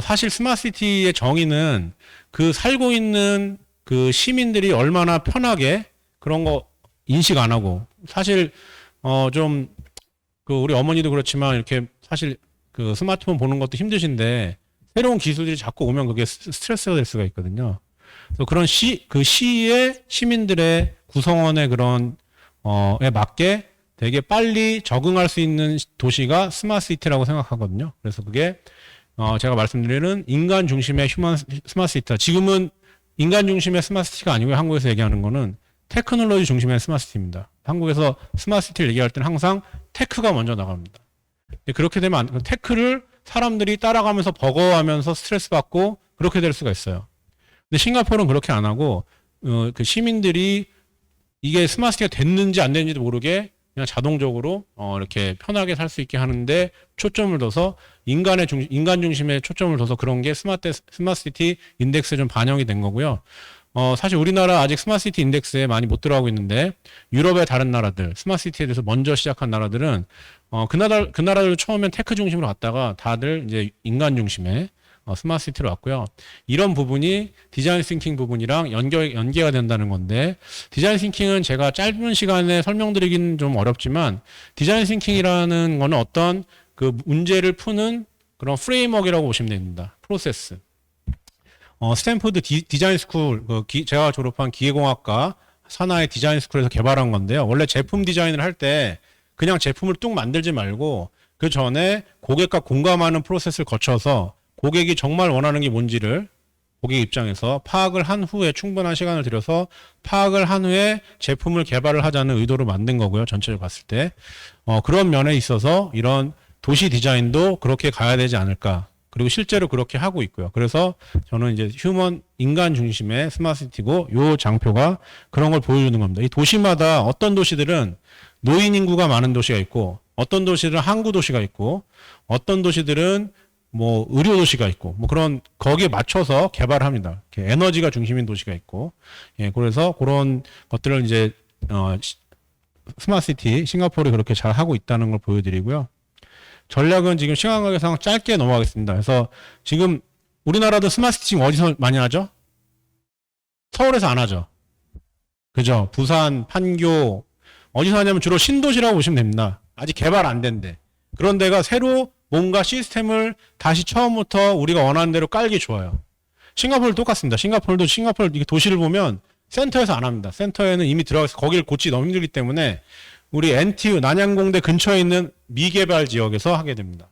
Speaker 1: 사실 스마트시티의 정의는 그 살고 있는 그 시민들이 얼마나 편하게 그런 거 인식 안 하고, 사실, 좀, 그 우리 어머니도 그렇지만 이렇게 사실 그 스마트폰 보는 것도 힘드신데, 새로운 기술들이 자꾸 오면 그게 스트레스가 될 수가 있거든요. 그래서 그런 그 시의 시민들의 구성원의 그런 에 맞게 되게 빨리 적응할 수 있는 도시가 스마트시티라고 생각하거든요. 그래서 그게 제가 말씀드리는 인간 중심의 휴먼 스마트시티다. 지금은 인간 중심의 스마트시티가 아니고 한국에서 얘기하는 거는 테크놀로지 중심의 스마트시티입니다. 한국에서 스마트시티를 얘기할 때는 항상 테크가 먼저 나갑니다. 그렇게 되면 테크를 사람들이 따라가면서 버거워하면서 스트레스 받고 그렇게 될 수가 있어요. 근데 싱가포르는 그렇게 안 하고 그 시민들이 이게 스마트시티가 됐는지 안 됐는지도 모르게 그냥 자동적으로 이렇게 편하게 살 수 있게 하는데 초점을 둬서 인간 중심에 초점을 둬서 그런 게 스마트시티 인덱스에 좀 반영이 된 거고요. 사실 우리나라 아직 스마트시티 인덱스에 많이 못 들어가고 있는데 유럽의 다른 나라들 스마트시티에 대해서 먼저 시작한 나라들은 그 나라들 처음엔 테크 중심으로 갔다가 다들 이제 인간 중심의 스마트시티로 왔고요. 이런 부분이 디자인 싱킹 부분이랑 연계가 된다는 건데 디자인 싱킹은 제가 짧은 시간에 설명드리긴 좀 어렵지만 디자인 싱킹이라는 거는 어떤 그 문제를 푸는 그런 프레임워크라고 보시면 됩니다. 프로세스. 스탠포드 디자인 스쿨, 제가 졸업한 기계공학과 산하의 디자인 스쿨에서 개발한 건데요. 원래 제품 디자인을 할 때 그냥 제품을 뚝 만들지 말고 그 전에 고객과 공감하는 프로세스를 거쳐서 고객이 정말 원하는 게 뭔지를 고객 입장에서 파악을 한 후에 충분한 시간을 들여서 파악을 한 후에 제품을 개발을 하자는 의도로 만든 거고요. 전체를 봤을 때. 그런 면에 있어서 이런 도시 디자인도 그렇게 가야 되지 않을까. 그리고 실제로 그렇게 하고 있고요. 그래서 저는 이제 인간 중심의 스마트시티고 요 장표가 그런 걸 보여주는 겁니다. 이 도시마다 어떤 도시들은 노인 인구가 많은 도시가 있고 어떤 도시들은 항구 도시가 있고 어떤 도시들은 뭐 의료 도시가 있고 뭐 그런 거기에 맞춰서 개발을 합니다. 에너지가 중심인 도시가 있고 예 그래서 그런 것들을 이제 스마트시티 싱가포르이 그렇게 잘 하고 있다는 걸 보여드리고요. 전략은 지금 시간 관계상 짧게 넘어가겠습니다. 그래서 지금 우리나라도 스마트시티 지금 어디서 많이 하죠? 서울에서 안 하죠. 그죠? 부산, 판교 어디서 하냐면 주로 신도시라고 보시면 됩니다. 아직 개발 안 된데 그런 데가 새로 뭔가 시스템을 다시 처음부터 우리가 원하는 대로 깔기 좋아요. 싱가포르도 똑같습니다. 싱가포르 도시를 보면 센터에서 안 합니다. 센터에는 이미 들어가서 거기를 고치기 너무 힘들기 때문에 우리 NTU 난양공대 근처에 있는 미개발 지역에서 하게 됩니다.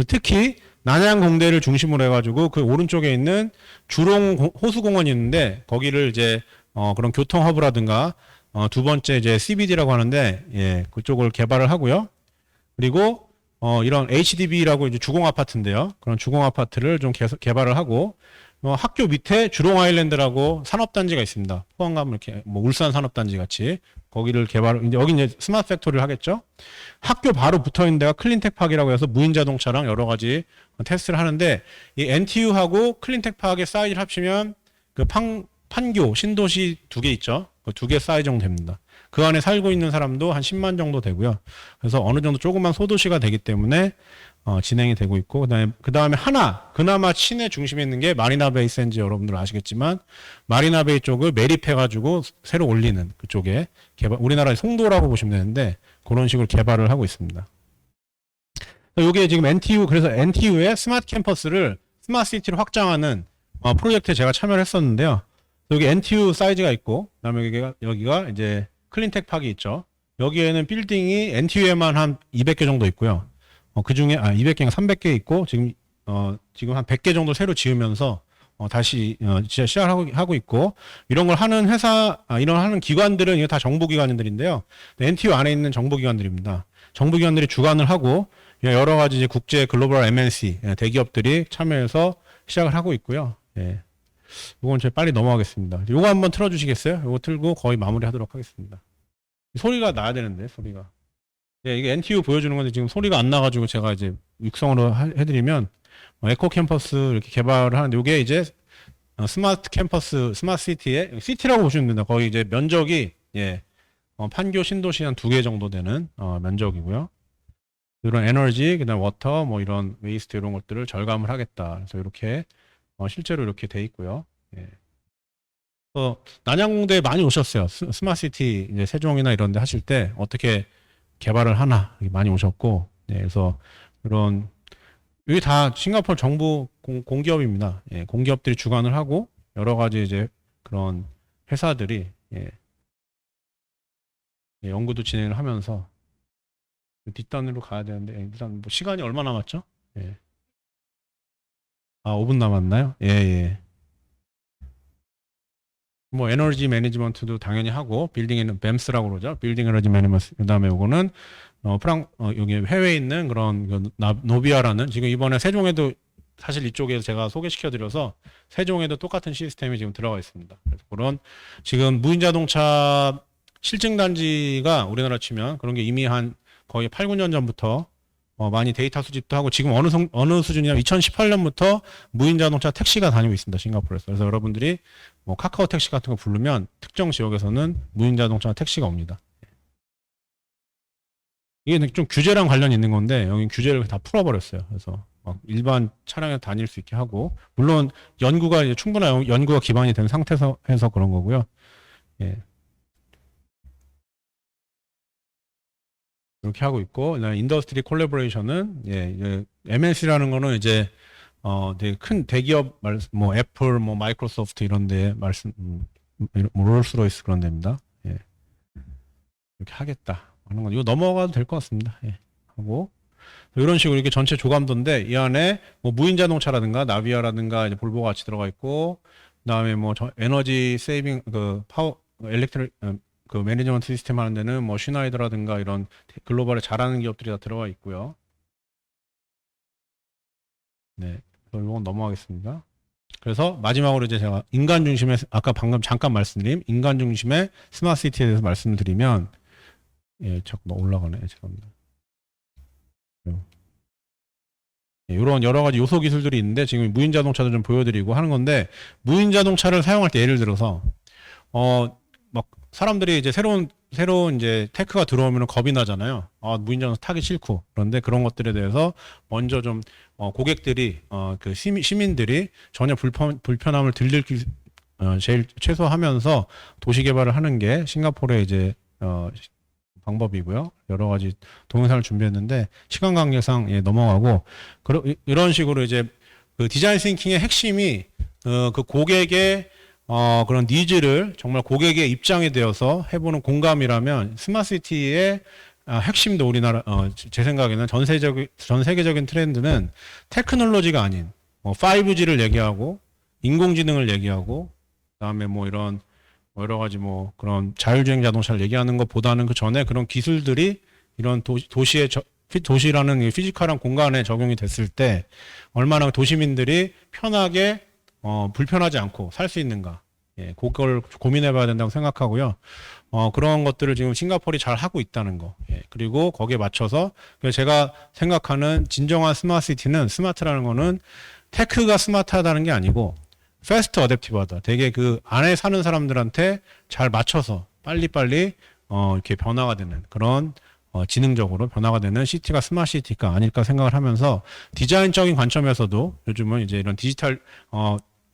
Speaker 1: 특히 난양공대를 중심으로 해가지고 그 오른쪽에 있는 주롱 호수공원이 있는데 거기를 이제 그런 교통 허브라든가 두 번째 이제 CBD라고 하는데 예 그쪽을 개발을 하고요. 그리고 이런 HDB라고 이제 주공 아파트인데요. 그런 주공 아파트를 좀 계속 개발을 하고 학교 밑에 주롱 아일랜드라고 산업단지가 있습니다. 포항 가면 이렇게 뭐 울산 산업단지 같이 거기를 이제 여기 이제 스마트 팩토리를 하겠죠. 학교 바로 붙어 있는 데가 클린텍 파크라고 해서 무인 자동차랑 여러 가지 테스트를 하는데 이 NTU하고 클린텍 파크의 사이즈를 합치면 그 판교 신도시 2개 있죠. 그 2개 사이즈 정도 됩니다. 그 안에 살고 있는 사람도 한 10만 정도 되고요. 그래서 어느 정도 조그만 소도시가 되기 때문에 진행이 되고 있고 그다음에 그나마 시내 중심에 있는 게 마리나베이 샌즈 여러분들 아시겠지만 마리나베이 쪽을 매립해가지고 새로 올리는 그쪽에 우리나라의 송도라고 보시면 되는데 그런 식으로 개발을 하고 있습니다. 이게 지금 그래서 NTU의 스마트 캠퍼스를 스마트 시티로 확장하는 프로젝트에 제가 참여를 했었는데요. 여기 NTU 사이즈가 있고 그다음에 여기가 이제 클린텍 파크 있죠. 여기에는 빌딩이 NTU에만 한 200개 정도 있고요. 그 중에 200개가 300개 있고 지금 한 100개 정도 새로 지으면서 다시 진짜 시작을 하고 있고 이런 걸 하는 회사, 이런 하는 기관들은 이게 다 정보기관들인데요. NTU 안에 있는 정보기관들입니다. 정보기관들이 주관을 하고 여러 가지 이제 국제 글로벌 MNC 대기업들이 참여해서 시작을 하고 있고요. 예. 이건 제가 빨리 넘어가겠습니다. 요거 한번 틀어주시겠어요? 요거 틀고 거의 마무리하도록 하겠습니다. 소리가 나야 되는데 소리가. 예, 이게 NTU 보여주는 건데 지금 소리가 안 나가지고 제가 이제 육성으로 해드리면 에코 캠퍼스 이렇게 개발을 하는데 이게 이제 스마트 캠퍼스, 스마트 시티의 시티라고 보시면 됩니다. 거의 이제 면적이 예, 판교 신도시 한 2개 정도 되는 면적이고요. 이런 에너지, 그다음 워터, 뭐 이런 웨이스트 이런 것들을 절감을 하겠다. 그래서 이렇게 실제로 이렇게 돼 있고요. 예. 난양공대에 많이 오셨어요. 스마트 시티 이제 세종이나 이런 데 하실 때 어떻게 개발을 하나 많이 오셨고, 네, 그래서 이런 여기 다 싱가포르 정부 공기업입니다. 예, 공기업들이 주관을 하고 여러 가지 이제 그런 회사들이 예, 연구도 진행을 하면서 뒷단으로 가야 되는데 일단 뭐 시간이 얼마 남았죠? 예. 5분 남았나요? 예, 예. 뭐 에너지 매니지먼트도 당연히 하고 빌딩에는 BEMS라고 그러죠. 빌딩 에너지 매니지먼트. 그다음에 요거는 여기 해외에 있는 그런 노비아라는 지금 이번에 세종에도 사실 이쪽에서 제가 소개시켜 드려서 세종에도 똑같은 시스템이 지금 들어가 있습니다. 그래서 그런 지금 무인자동차 실증 단지가 우리나라 치면 그런 게 이미 한 거의 8, 9년 전부터 많이 데이터 수집도 하고 지금 어느 수준이냐면 2018년부터 무인자동차 택시가 다니고 있습니다. 싱가포르에서. 그래서 여러분들이 뭐 카카오 택시 같은 거 부르면 특정 지역에서는 무인자동차 택시가 옵니다. 이게 좀 규제랑 관련이 있는 건데 여기 규제를 다 풀어버렸어요. 그래서 막 일반 차량에 다닐 수 있게 하고 물론 연구가 이제 충분한 연구가 기반이 된 상태에서 해서 그런 거고요. 예. 이렇게 하고 있고, 인더스트리 콜래보레이션은 예, MNC라는 거는 이제 되게 큰 대기업 뭐 애플, 뭐 마이크로소프트 이런데 롤스로이스 그런 데입니다. 예. 이렇게 하겠다 하는 건 이거 넘어가도 될 것 같습니다. 예. 하고 이런 식으로 이렇게 전체 조감도인데 이 안에 뭐 무인자동차라든가 나비아라든가 이제 볼보가 같이 들어가 있고, 그다음에 뭐 에너지 세이빙 그 파워 엘렉트릭 그 매니지먼트 시스템 하는 데는 뭐 슈나이더라든가 이런 글로벌에 잘하는 기업들이 다 들어가 있고요. 네, 그럼 이건 넘어가겠습니다. 그래서 마지막으로 이제 제가 인간 중심의 아까 방금 잠깐 말씀드린 인간 중심의 스마트 시티에 대해서 말씀드리면 예, 자꾸 올라가네. 죄송합니다. 이런 여러 가지 요소 기술들이 있는데 지금 무인 자동차도 좀 보여드리고 하는 건데 무인 자동차를 사용할 때 예를 들어서 막 사람들이 이제 새로운 이제 테크가 들어오면 겁이 나잖아요. 무인 자동차 타기 싫고. 그런데 그런 것들에 대해서 먼저 좀 고객들이 그 시민들이 전혀 불편함을 들릴 제일 최소화하면서 도시 개발을 하는 게 싱가포르의 이제 방법이고요. 여러 가지 동영상을 준비했는데 시간 관계상 예, 넘어가고 이런 식으로 이제 그 디자인 싱킹의 핵심이 그 고객의 그런 니즈를 정말 고객의 입장에 되어서 해보는 공감이라면 스마트시티의 핵심도 우리나라 제 생각에는 전 세계적인 트렌드는 테크놀로지가 아닌 뭐 5G를 얘기하고 인공지능을 얘기하고 그다음에 뭐 이런 여러 가지 뭐 그런 자율주행 자동차를 얘기하는 것보다는 그 전에 그런 기술들이 이런 도시라는 피지컬한 공간에 적용이 됐을 때 얼마나 도시민들이 편하게 불편하지 않고 살 수 있는가. 예, 그걸 고민해 봐야 된다고 생각하고요. 그런 것들을 지금 싱가포르이 잘 하고 있다는 거. 예, 그리고 거기에 맞춰서 제가 생각하는 진정한 스마트 시티는 스마트라는 거는 테크가 스마트하다는 게 아니고 패스트 어댑티브하다. 되게 그 안에 사는 사람들한테 잘 맞춰서 빨리빨리 이렇게 변화가 되는 그런 지능적으로 변화가 되는 시티가 스마트 시티가 아닐까 생각을 하면서 디자인적인 관점에서도 요즘은 이제 이런 디지털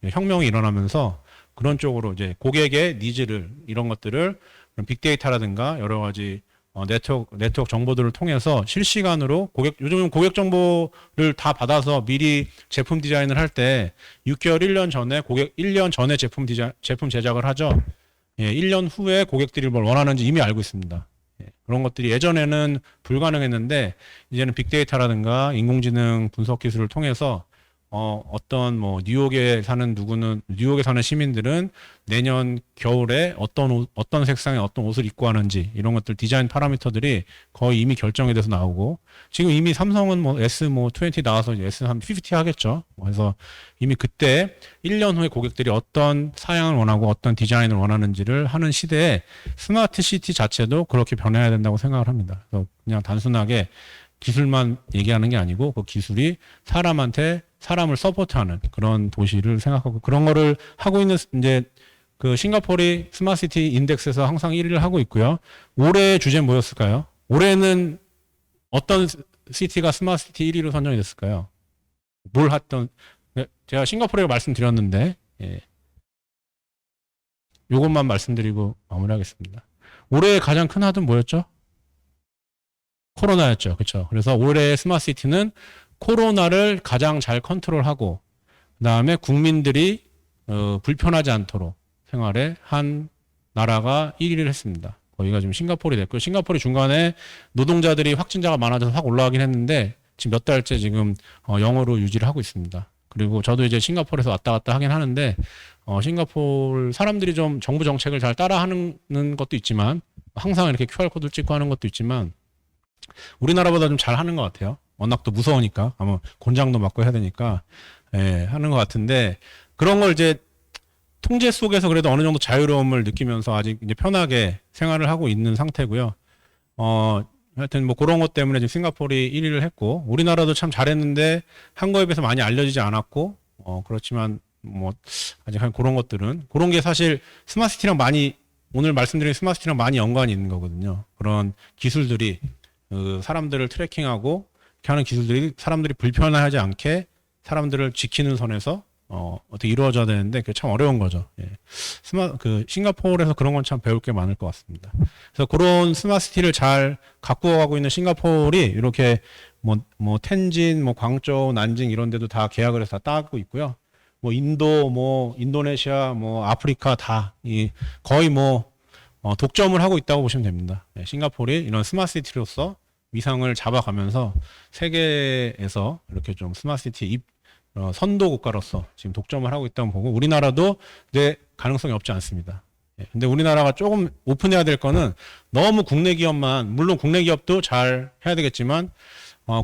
Speaker 1: 혁명이 일어나면서 그런 쪽으로 이제 고객의 니즈를 이런 것들을 빅데이터라든가 여러 가지 네트워크 정보들을 통해서 실시간으로 요즘은 고객 정보를 다 받아서 미리 제품 디자인을 할 때 6개월, 1년 전에 1년 전에 제품 제작을 하죠. 예, 1년 후에 고객들이 뭘 원하는지 이미 알고 있습니다. 예, 그런 것들이 예전에는 불가능했는데 이제는 빅데이터라든가 인공지능 분석 기술을 통해서 어떤 뭐 뉴욕에 사는 시민들은 내년 겨울에 어떤 색상의 어떤 옷을 입고 하는지 이런 것들 디자인 파라미터들이 거의 이미 결정이 돼서 나오고 지금 이미 삼성은 뭐 S20 나와서 이제 S50 하겠죠. 그래서 이미 그때 1년 후에 고객들이 어떤 사양을 원하고 어떤 디자인을 원하는지를 하는 시대에 스마트 시티 자체도 그렇게 변해야 된다고 생각을 합니다. 그래서 그냥 단순하게 기술만 얘기하는 게 아니고 그 기술이 사람한테 사람을 서포트하는 그런 도시를 생각하고 그런 거를 하고 있는 이제 그 싱가포르이 스마트시티 인덱스에서 항상 1위를 하고 있고요. 올해의 주제는 뭐였을까요? 올해는 어떤 시티가 스마트시티 1위로 선정이 됐을까요? 뭘 했던 제가 싱가포르에 말씀드렸는데 예. 요것만 말씀드리고 마무리하겠습니다. 올해 가장 큰 하드는 뭐였죠? 코로나였죠. 그렇죠. 그래서 올해의 스마트시티는 코로나를 가장 잘 컨트롤하고 그다음에 국민들이 불편하지 않도록 생활에 한 나라가 1위를 했습니다. 거기가 지금 싱가포르이 됐고 싱가포르 중간에 노동자들이 확진자가 많아져서 확 올라가긴 했는데 지금 몇 달째 지금 영어로 유지를 하고 있습니다. 그리고 저도 이제 싱가포르에서 왔다 갔다 하긴 하는데 싱가포르 사람들이 좀 정부 정책을 잘 따라하는 것도 있지만 항상 이렇게 QR코드를 찍고 하는 것도 있지만 우리나라보다 좀 잘 하는 것 같아요. 워낙 또 무서우니까 아마 곤장도 맞고 해야 되니까 예, 하는 것 같은데 그런 걸 이제 통제 속에서 그래도 어느 정도 자유로움을 느끼면서 아직 이제 편하게 생활을 하고 있는 상태고요. 하여튼 뭐 그런 것 때문에 지금 싱가포르이 1위를 했고 우리나라도 참 잘했는데 한국에 비해서 많이 알려지지 않았고 그렇지만 뭐 아직 한 그런 것들은 그런 게 사실 스마트시티랑 많이 오늘 말씀드린 스마트시티랑 많이 연관이 있는 거거든요. 그런 기술들이 사람들을 트래킹하고 이렇게 하는 기술들이 사람들이 불편하지 않게 사람들을 지키는 선에서 어떻게 이루어져야 되는데 그게 참 어려운 거죠. 예. 싱가포르에서 그런 건 참 배울 게 많을 것 같습니다. 그래서 그런 스마트시티를 잘 가꾸어 가고 있는 싱가포르이 이렇게 뭐 텐진, 뭐 광저우, 난징 이런 데도 다 계약을 해서 다 따고 있고요. 뭐 인도, 뭐 인도네시아, 뭐 아프리카 다 거의 뭐 독점을 하고 있다고 보시면 됩니다. 네, 싱가포르이 이런 스마트시티로서 위상을 잡아가면서 세계에서 이렇게 좀 스마트시티 선도 국가로서 지금 독점을 하고 있다고 보고 우리나라도 이제 가능성이 없지 않습니다. 예, 근데 우리나라가 조금 오픈해야 될 거는 너무 국내 기업만 물론 국내 기업도 잘 해야 되겠지만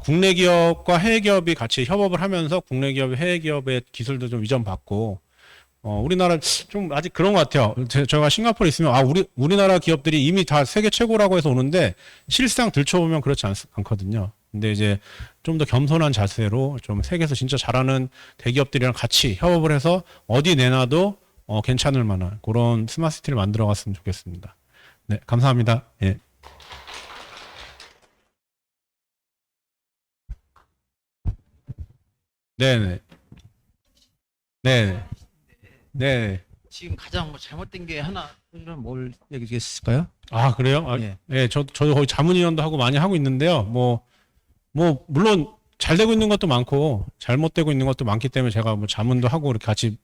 Speaker 1: 국내 기업과 해외 기업이 같이 협업을 하면서 국내 기업, 해외 기업의 기술도 좀 이전받고 우리나라 좀 아직 그런 것 같아요. 제가 싱가포르에 있으면 우리나라 기업들이 이미 다 세계 최고라고 해서 오는데 실상 들춰보면 그렇지 않거든요. 근데 이제 좀 더 겸손한 자세로 좀 세계에서 진짜 잘하는 대기업들이랑 같이 협업을 해서 어디 내놔도 괜찮을 만한 그런 스마트시티를 만들어 갔으면 좋겠습니다. 네, 감사합니다. 예. 네네. 네. 네.
Speaker 2: 지금 가장 뭐 잘못된 게 하나 뭘 얘기했을까요?
Speaker 1: 아, 그래요?
Speaker 2: 예.
Speaker 1: 네, 저도 거의 자문위원도 하고 많이 하고 있는데요. 물론 잘 되고 있는 것도 많고 잘못되고 있는 것도 많기 때문에 제가 뭐 자문도 하고 이렇게 같이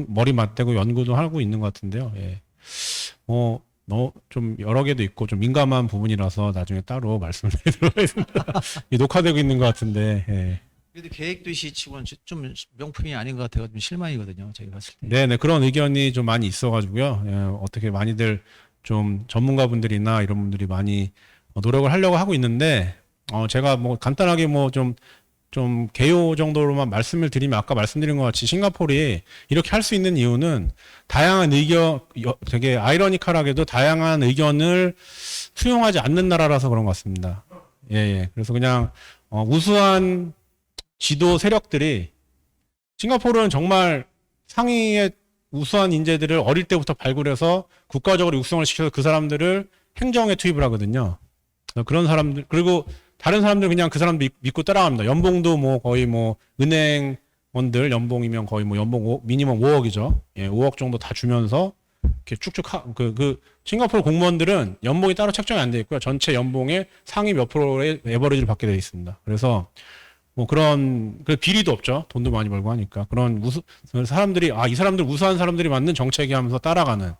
Speaker 1: 머리 맞대고 연구도 하고 있는 것 같은데요. 예. 좀 여러 개도 있고 좀 민감한 부분이라서 나중에 따로 말씀드리도록 하겠습니다. 녹화되고 있는 것 같은데. 예.
Speaker 2: 그래도 계획도시 치고는 좀 명품이 아닌 것 같아서 좀 실망이거든요. 저희 봤을 때.
Speaker 1: 네네, 그런 의견이 좀 많이 있어가지고요. 예, 어떻게 많이들 좀 전문가분들이나 이런 분들이 많이 노력을 하려고 하고 있는데, 제가 뭐 간단하게 뭐 좀 개요 정도로만 말씀을 드리면 아까 말씀드린 것 같이 싱가포르이 이렇게 할 수 있는 이유는 다양한 되게 아이러니컬하게도 다양한 의견을 수용하지 않는 나라라서 그런 것 같습니다. 예, 예. 그래서 그냥 우수한 지도 세력들이 싱가포르는 정말 상위의 우수한 인재들을 어릴 때부터 발굴해서 국가적으로 육성을 시켜서 그 사람들을 행정에 투입을 하거든요. 그런 사람들 그리고 다른 사람들 그냥 그 사람 믿고 따라갑니다. 연봉도 뭐 거의 뭐 은행원들 연봉이면 거의 뭐 연봉 미니멈 5억이죠. 예, 5억 정도 다 주면서 이렇게 쭉쭉 싱가포르 공무원들은 연봉이 따로 책정이 안 돼 있고요. 전체 연봉의 상위 몇 프로의 에버리지를 받게 되어 있습니다. 그래서 뭐 그 비리도 없죠. 돈도 많이 벌고 하니까. 사람들이, 이 사람들 우수한 사람들이 만든 정책이 하면서 따라가는.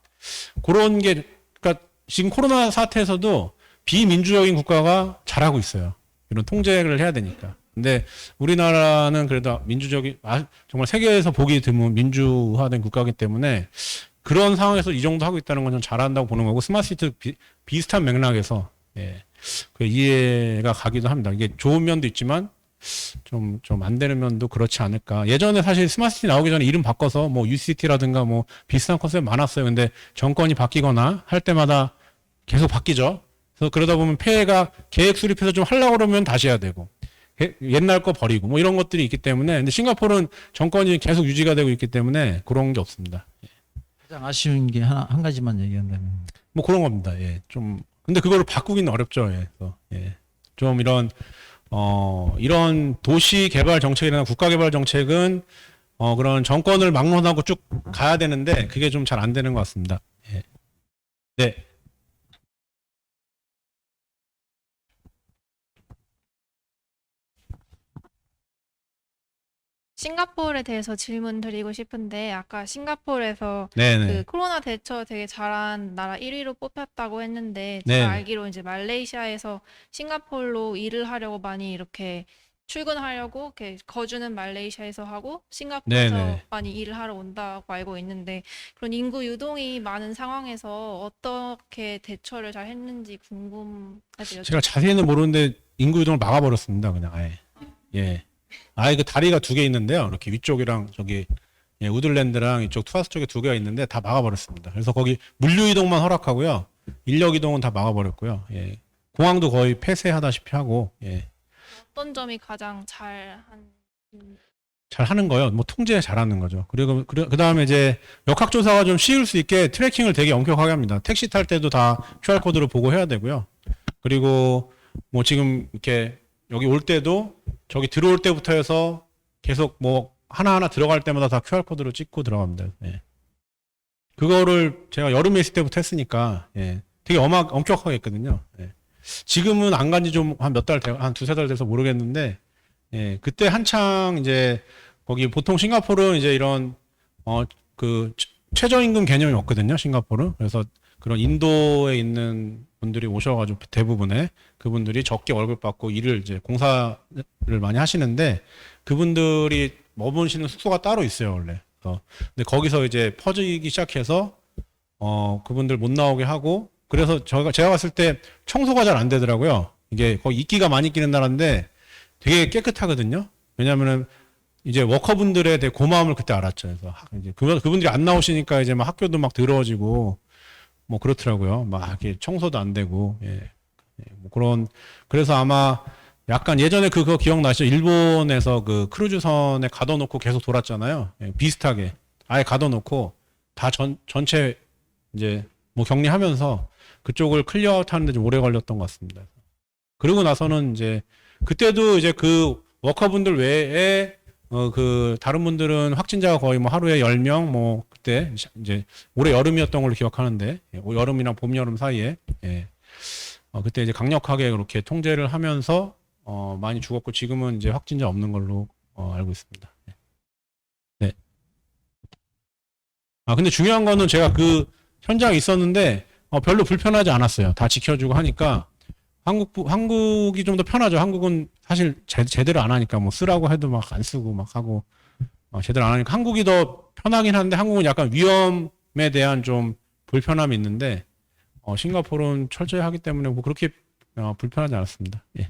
Speaker 1: 그런 게, 그러니까 지금 코로나 사태에서도 비민주적인 국가가 잘하고 있어요. 이런 통제를 해야 되니까. 근데 우리나라는 그래도 민주적인, 정말 세계에서 보기 드문 민주화된 국가이기 때문에 그런 상황에서 이 정도 하고 있다는 건 좀 잘한다고 보는 거고, 스마트시티 비슷한 맥락에서, 예, 그 이해가 가기도 합니다. 이게 좋은 면도 있지만, 좀 안 되는 면도 그렇지 않을까. 예전에 사실 스마트시티 나오기 전에 이름 바꿔서 뭐 UCT라든가 뭐 비슷한 컨셉 많았어요. 근데 정권이 바뀌거나 할 때마다 계속 바뀌죠. 그래서 그러다 보면 폐해가 계획 수립해서 좀 하려고 그러면 다시 해야 되고, 옛날 거 버리고 뭐 이런 것들이 있기 때문에. 근데 싱가포르는 정권이 계속 유지가 되고 있기 때문에 그런 게 없습니다.
Speaker 2: 가장 아쉬운 게 한 가지만 얘기한다면
Speaker 1: 뭐 그런 겁니다. 예. 좀 근데 그거를 바꾸기는 어렵죠. 예. 그래서 예. 좀 이런 도시 개발 정책이나 국가 개발 정책은 그런 정권을 막론하고 쭉 가야 되는데 그게 좀 잘 안 되는 것 같습니다. 예. 네.
Speaker 3: 싱가포르에 대해서 질문 드리고 싶은데 아까 싱가포르에서
Speaker 1: 네네.
Speaker 3: 그 코로나 대처 되게 잘한 나라 1위로 뽑혔다고 했는데
Speaker 1: 네네.
Speaker 3: 제가 알기로 이제 말레이시아에서 싱가포르로 일을 하려고 많이 이렇게 출근하려고 이렇게 거주는 말레이시아에서 하고 싱가포르에서
Speaker 1: 네네.
Speaker 3: 많이 일을 하러 온다고 알고 있는데 그런 인구 유동이 많은 상황에서 어떻게 대처를 잘 했는지 궁금해서
Speaker 1: 제가 자세히는 모르는데 인구 유동을 막아버렸습니다. 그냥 아예. 예. 아예 그 다리가 두 개 있는데요. 이렇게 위쪽이랑 저기 예, 우들랜드랑 이쪽 투아스 쪽에 두 개가 있는데 다 막아버렸습니다. 그래서 거기 물류 이동만 허락하고요. 인력 이동은 다 막아버렸고요. 예. 공항도 거의 폐쇄하다시피 하고 예.
Speaker 3: 어떤 점이 가장 잘한
Speaker 1: 잘 하는 거요. 뭐 통제 잘하는 거죠. 그리고 그 다음에 이제 역학조사가 좀 쉬울 수 있게 트래킹을 되게 엄격하게 합니다. 택시 탈 때도 다 QR 코드로 보고 해야 되고요. 그리고 뭐 지금 이렇게 여기 올 때도 저기 들어올 때부터 해서 계속 뭐 하나하나 들어갈 때마다 다 QR 코드로 찍고 들어갑니다. 예. 그거를 제가 여름에 있을 때부터 했으니까 예. 되게 엄격하게 했거든요. 예. 지금은 안 간지 좀 한 몇 달 한 두세 달 돼서 모르겠는데 예. 그때 한창 이제 거기 보통 싱가포르는 이제 이런 그 최저임금 개념이 없거든요. 싱가포르. 그래서 그런 인도에 있는 분들이 오셔가지고 대부분의 그분들이 적게 월급 받고 일을 이제 공사를 많이 하시는데 그분들이 머무시는 숙소가 따로 있어요 원래. 근데 거기서 이제 퍼지기 시작해서 그분들 못 나오게 하고 그래서 제가 봤을 때 청소가 잘 안 되더라고요. 이게 거기 이끼가 많이 끼는 나라인데 되게 깨끗하거든요. 왜냐면은 이제 워커분들의 되게 고마움을 그때 알았죠. 그래서 이제 그분들이 안 나오시니까 이제 막 학교도 막 더러워지고 뭐 그렇더라고요. 막 이렇게 청소도 안 되고 예. 뭐 그래서 아마 약간 예전에 그거 기억나시죠? 일본에서 그 크루즈선에 가둬놓고 계속 돌았잖아요. 예, 비슷하게 아예 가둬놓고 다 전체 이제 뭐 격리하면서 그쪽을 클리어아웃 하는데 좀 오래 걸렸던 것 같습니다. 그러고 나서는 이제 그때도 이제 그 워커분들 외에 그 다른 분들은 확진자가 거의 뭐 하루에 10명 뭐 그때 이제 올해 여름이었던 걸로 기억하는데 여름이랑 봄 여름 사이에 예. 그때 이제 강력하게 그렇게 통제를 하면서 많이 죽었고 지금은 이제 확진자 없는 걸로 알고 있습니다. 네. 근데 중요한 거는 제가 그 현장에 있었는데 별로 불편하지 않았어요. 다 지켜주고 하니까 한국이 좀 더 편하죠. 한국은 사실 제대로 안 하니까 뭐 쓰라고 해도 막 안 쓰고 막 하고 제대로 안 하니까 한국이 더 편하긴 한데 한국은 약간 위험에 대한 좀 불편함이 있는데 싱가포르는 철저히 하기 때문에 뭐 그렇게 불편하지 않았습니다. 예.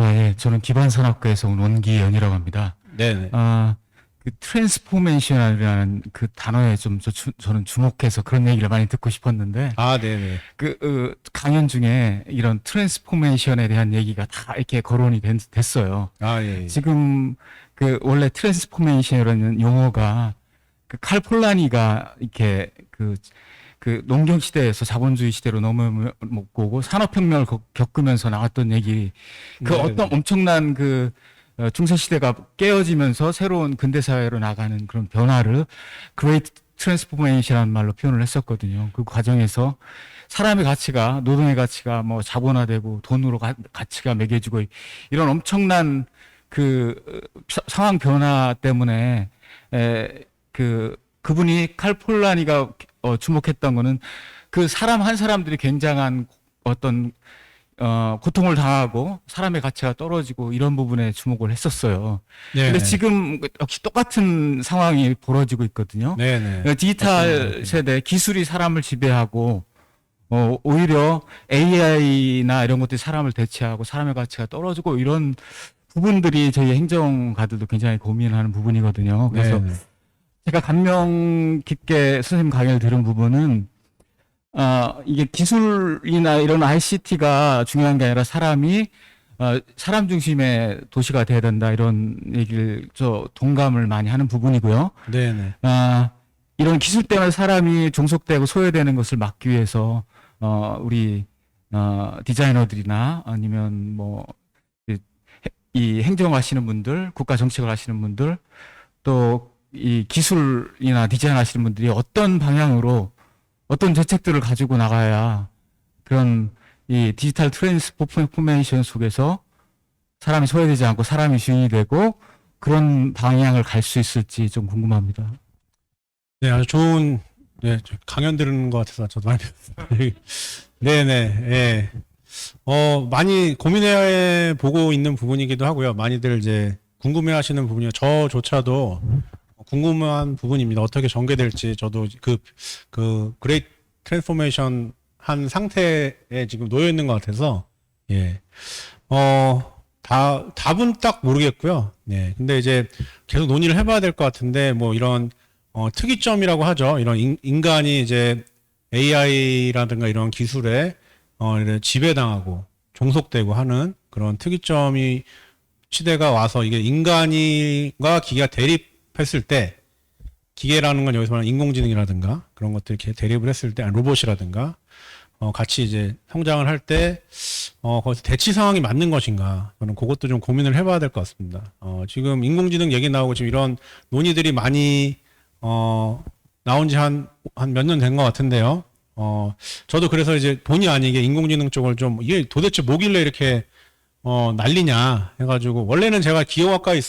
Speaker 4: 예, 저는 기반산업과에서 온 원기영이라고 합니다.
Speaker 1: 네네.
Speaker 4: 그 트랜스포메이션이라는 그 단어에 좀 저는 주목해서 그런 얘기를 많이 듣고 싶었는데,
Speaker 1: 네네.
Speaker 4: 강연 중에 이런 트랜스포메이션에 대한 얘기가 다 이렇게 거론이 됐어요.
Speaker 1: 예.
Speaker 4: 지금 원래 트랜스포메이션이라는 용어가 칼 폴라니가 이렇게 그 농경 시대에서 자본주의 시대로 넘어오고 산업혁명을 겪으면서 나왔던 얘기,
Speaker 1: 네네.
Speaker 4: 어떤 엄청난 중세 시대가 깨어지면서 새로운 근대 사회로 나가는 그런 변화를 그레이트 트랜스포메이션이라는 말로 표현을 했었거든요. 그 과정에서 사람의 가치가, 노동의 가치가 뭐 자본화되고 돈으로 가치가 매겨지고 이런 엄청난 상황 변화 때문에 그분이 칼 폴라니가 주목했던 거는 그 사람 한 사람들이 굉장한 어떤 고통을 당하고 사람의 가치가 떨어지고 이런 부분에 주목을 했었어요.
Speaker 1: 네.
Speaker 4: 근데 지금 역시 똑같은 상황이 벌어지고 있거든요.
Speaker 1: 네네.
Speaker 4: 디지털
Speaker 1: 맞습니다.
Speaker 4: 세대 기술이 사람을 지배하고 오히려 AI나 이런 것들이 사람을 대체하고 사람의 가치가 떨어지고 이런 부분들이 저희 행정가들도 굉장히 고민하는 부분이거든요. 그래서
Speaker 1: 네네.
Speaker 4: 제가 감명 깊게 선생님 강의를 들은 부분은 이게 기술이나 이런 ICT가 중요한 게 아니라 사람이 사람 중심의 도시가 돼야 된다 이런 얘기를 동감을 많이 하는 부분이고요.
Speaker 1: 네네.
Speaker 4: 이런 기술 때문에 사람이 종속되고 소외되는 것을 막기 위해서 우리 디자이너들이나 아니면 뭐 이 행정하시는 분들, 국가 정책을 하시는 분들, 또 이 기술이나 디자인 하시는 분들이 어떤 방향으로 어떤 대책들을 가지고 나가야 그런 이 디지털 트랜스포메이션 속에서 사람이 소외되지 않고 사람이 주인이 되고 그런 방향을 갈 수 있을지 좀 궁금합니다.
Speaker 1: 네, 아주 좋은, 네, 강연 들은 것 같아서 저도 많이 배웠습니다. 네네, 예. 많이 고민해 보고 있는 부분이기도 하고요. 많이들 이제 궁금해 하시는 부분이요. 저조차도 궁금한 부분입니다. 어떻게 전개될지 저도 그레이트 트랜스포메이션 한 상태에 지금 놓여 있는 것 같아서, 예. 답은 딱 모르겠고요. 네. 근데 이제 계속 논의를 해봐야 될 것 같은데, 뭐 이런, 특이점이라고 하죠. 이런 인간이 이제 AI라든가 이런 기술에, 이런 지배당하고 종속되고 하는 그런 특이점이 시대가 와서 이게 인간과 기계가 대립했을 때, 기계라는 건 여기서 말하는 인공지능이라든가 그런 것들이 이렇게 대립을 했을 때, 아니, 로봇이라든가, 같이 이제 성장을 할 때, 거기서 대치 상황이 맞는 것인가. 저는 그것도 좀 고민을 해봐야 될 것 같습니다. 지금 인공지능 얘기 나오고 지금 이런 논의들이 많이, 나온 지 한 몇 년 된 것 같은데요. 저도 그래서 이제 본의 아니게 인공지능 쪽을 좀, 이게 도대체 뭐길래 이렇게, 난리냐 해가지고, 원래는 제가 기계학과에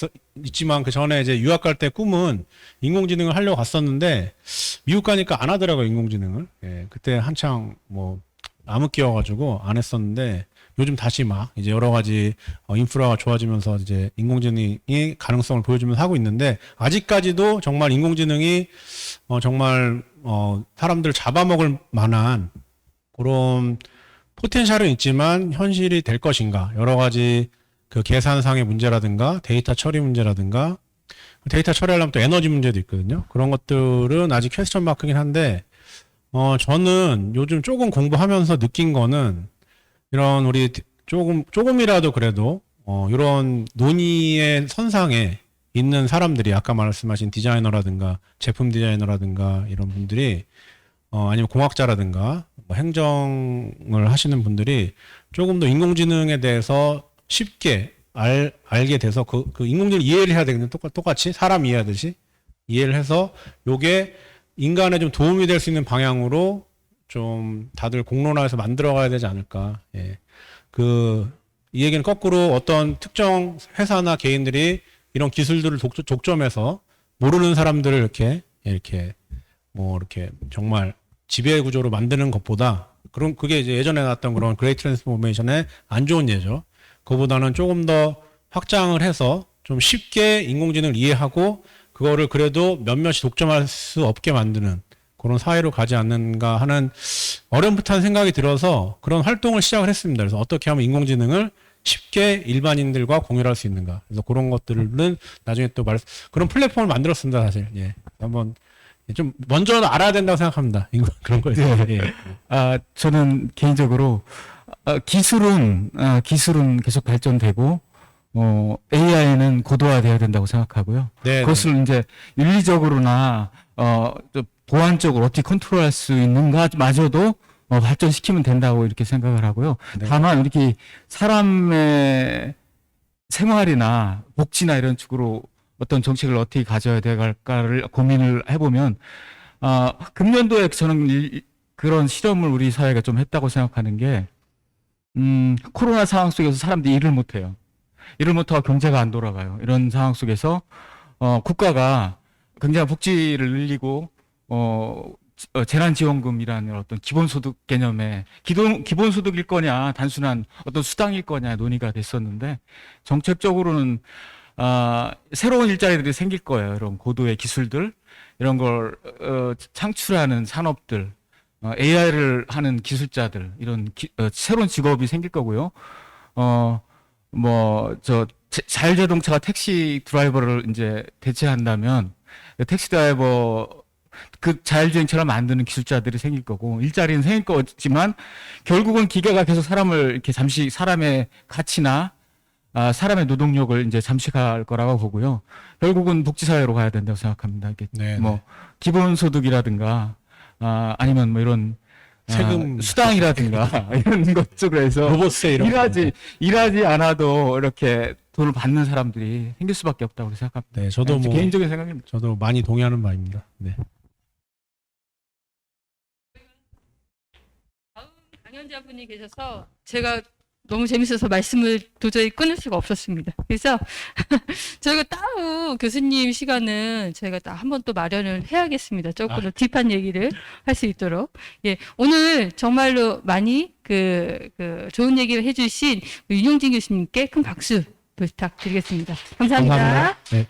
Speaker 1: 있지만 그 전에 이제 유학 갈 때 꿈은 인공지능을 하려고 갔었는데, 미국 가니까 안 하더라고요, 인공지능을. 예, 그때 한창 뭐, 암흑기여가지고 안 했었는데, 요즘 다시 막 이제 여러 가지 인프라가 좋아지면서 이제 인공지능이 가능성을 보여주면서 하고 있는데, 아직까지도 정말 인공지능이 정말 사람들 잡아먹을 만한 그런 포텐셜은 있지만 현실이 될 것인가, 여러 가지 그 계산상의 문제라든가 데이터 처리 문제라든가, 데이터 처리하려면 또 에너지 문제도 있거든요. 그런 것들은 아직 퀘스천 마크긴 한데, 저는 요즘 조금 공부하면서 느낀 거는, 이런 우리 조금이라도 그래도 이런 논의의 선상에 있는 사람들이, 아까 말씀하신 디자이너라든가 제품 디자이너라든가 이런 분들이, 아니면 공학자라든가 뭐 행정을 하시는 분들이 조금 더 인공지능에 대해서 쉽게 알게 돼서 그 인공지능을 이해를 해야 되거든요. 똑같이 사람 이해하듯이 이해를 해서 요게 인간에 좀 도움이 될 수 있는 방향으로 좀 다들 공론화해서 만들어 가야 되지 않을까. 예. 이 얘기는 거꾸로 어떤 특정 회사나 개인들이 이런 기술들을 독점해서 모르는 사람들을 이렇게 정말 지배 구조로 만드는 것보다, 그게 이제 예전에 나왔던 그런 그레이트 트랜스포메이션의 안 좋은 예죠. 그거보다는 조금 더 확장을 해서 좀 쉽게 인공지능을 이해하고 그거를 그래도 몇몇이 독점할 수 없게 만드는 그런 사회로 가지 않는가 하는 어렴풋한 생각이 들어서 그런 활동을 시작을 했습니다. 그래서 어떻게 하면 인공지능을 쉽게 일반인들과 공유할 수 있는가. 그래서 그런 것들은 나중에 또 그런 플랫폼을 만들었습니다, 사실. 예. 한번 좀 먼저 알아야 된다고 생각합니다. 그런 거에 대해서.
Speaker 4: 네.
Speaker 1: 예.
Speaker 4: 저는 개인적으로 기술은 계속 발전되고 AI는 고도화돼야 된다고 생각하고요.
Speaker 1: 네.
Speaker 4: 그것을 이제 윤리적으로나 또 보안적으로 어떻게 컨트롤할 수 있는가마저도 발전시키면 된다고 이렇게 생각을 하고요.
Speaker 1: 네.
Speaker 4: 다만 이렇게 사람의 생활이나 복지나 이런 쪽으로 어떤 정책을 어떻게 가져야 될까를 고민을 해보면 금년도에 저는 그런 실험을 우리 사회가 좀 했다고 생각하는 게 코로나 상황 속에서 사람들이 일을 못해요. 일을 못하고 경제가 안 돌아가요. 이런 상황 속에서 국가가 굉장히 복지를 늘리고 재난지원금이라는 어떤 기본소득 개념에 기본소득일 거냐 단순한 어떤 수당일 거냐 논의가 됐었는데 정책적으로는 새로운 일자리들이 생길 거예요. 이런 고도의 기술들 이런 걸 창출하는 산업들 AI를 하는 기술자들 이런 새로운 직업이 생길 거고요. 자율자동차가 택시 드라이버를 이제 대체한다면 택시 드라이버 그 자율주행차를 만드는 기술자들이 생길 거고 일자리는 생길 거지만 결국은 기계가 계속 사람을 이렇게 잠시 사람의 가치나 사람의 노동력을 이제 잠식할 거라고 보고요. 결국은 복지사회로 가야 된다고 생각합니다. 이게
Speaker 1: 네,
Speaker 4: 뭐 기본소득이라든가 아니면 뭐 이런
Speaker 1: 세금
Speaker 4: 수당이라든가 이런 것 쪽으로 해서
Speaker 1: 로봇세 이런 거.
Speaker 4: 일하지 않아도 이렇게 돈을 받는 사람들이 생길 수밖에 없다고 생각합니다.
Speaker 1: 네, 저도 뭐
Speaker 4: 개인적인 생각입니다.
Speaker 1: 저도 많이 동의하는 바입니다. 네.
Speaker 5: 강연자분이 계셔서 제가 너무 재밌어서 말씀을 도저히 끊을 수가 없었습니다. 그래서 저희가 따로 교수님 시간은 저희가 한 번 또 마련을 해야겠습니다. 조금 더 딥한 얘기를 할 수 있도록. 예, 오늘 정말로 많이 좋은 얘기를 해주신 윤용진 교수님께 큰 박수 부탁드리겠습니다. 감사합니다.
Speaker 1: 감사합니다. 네.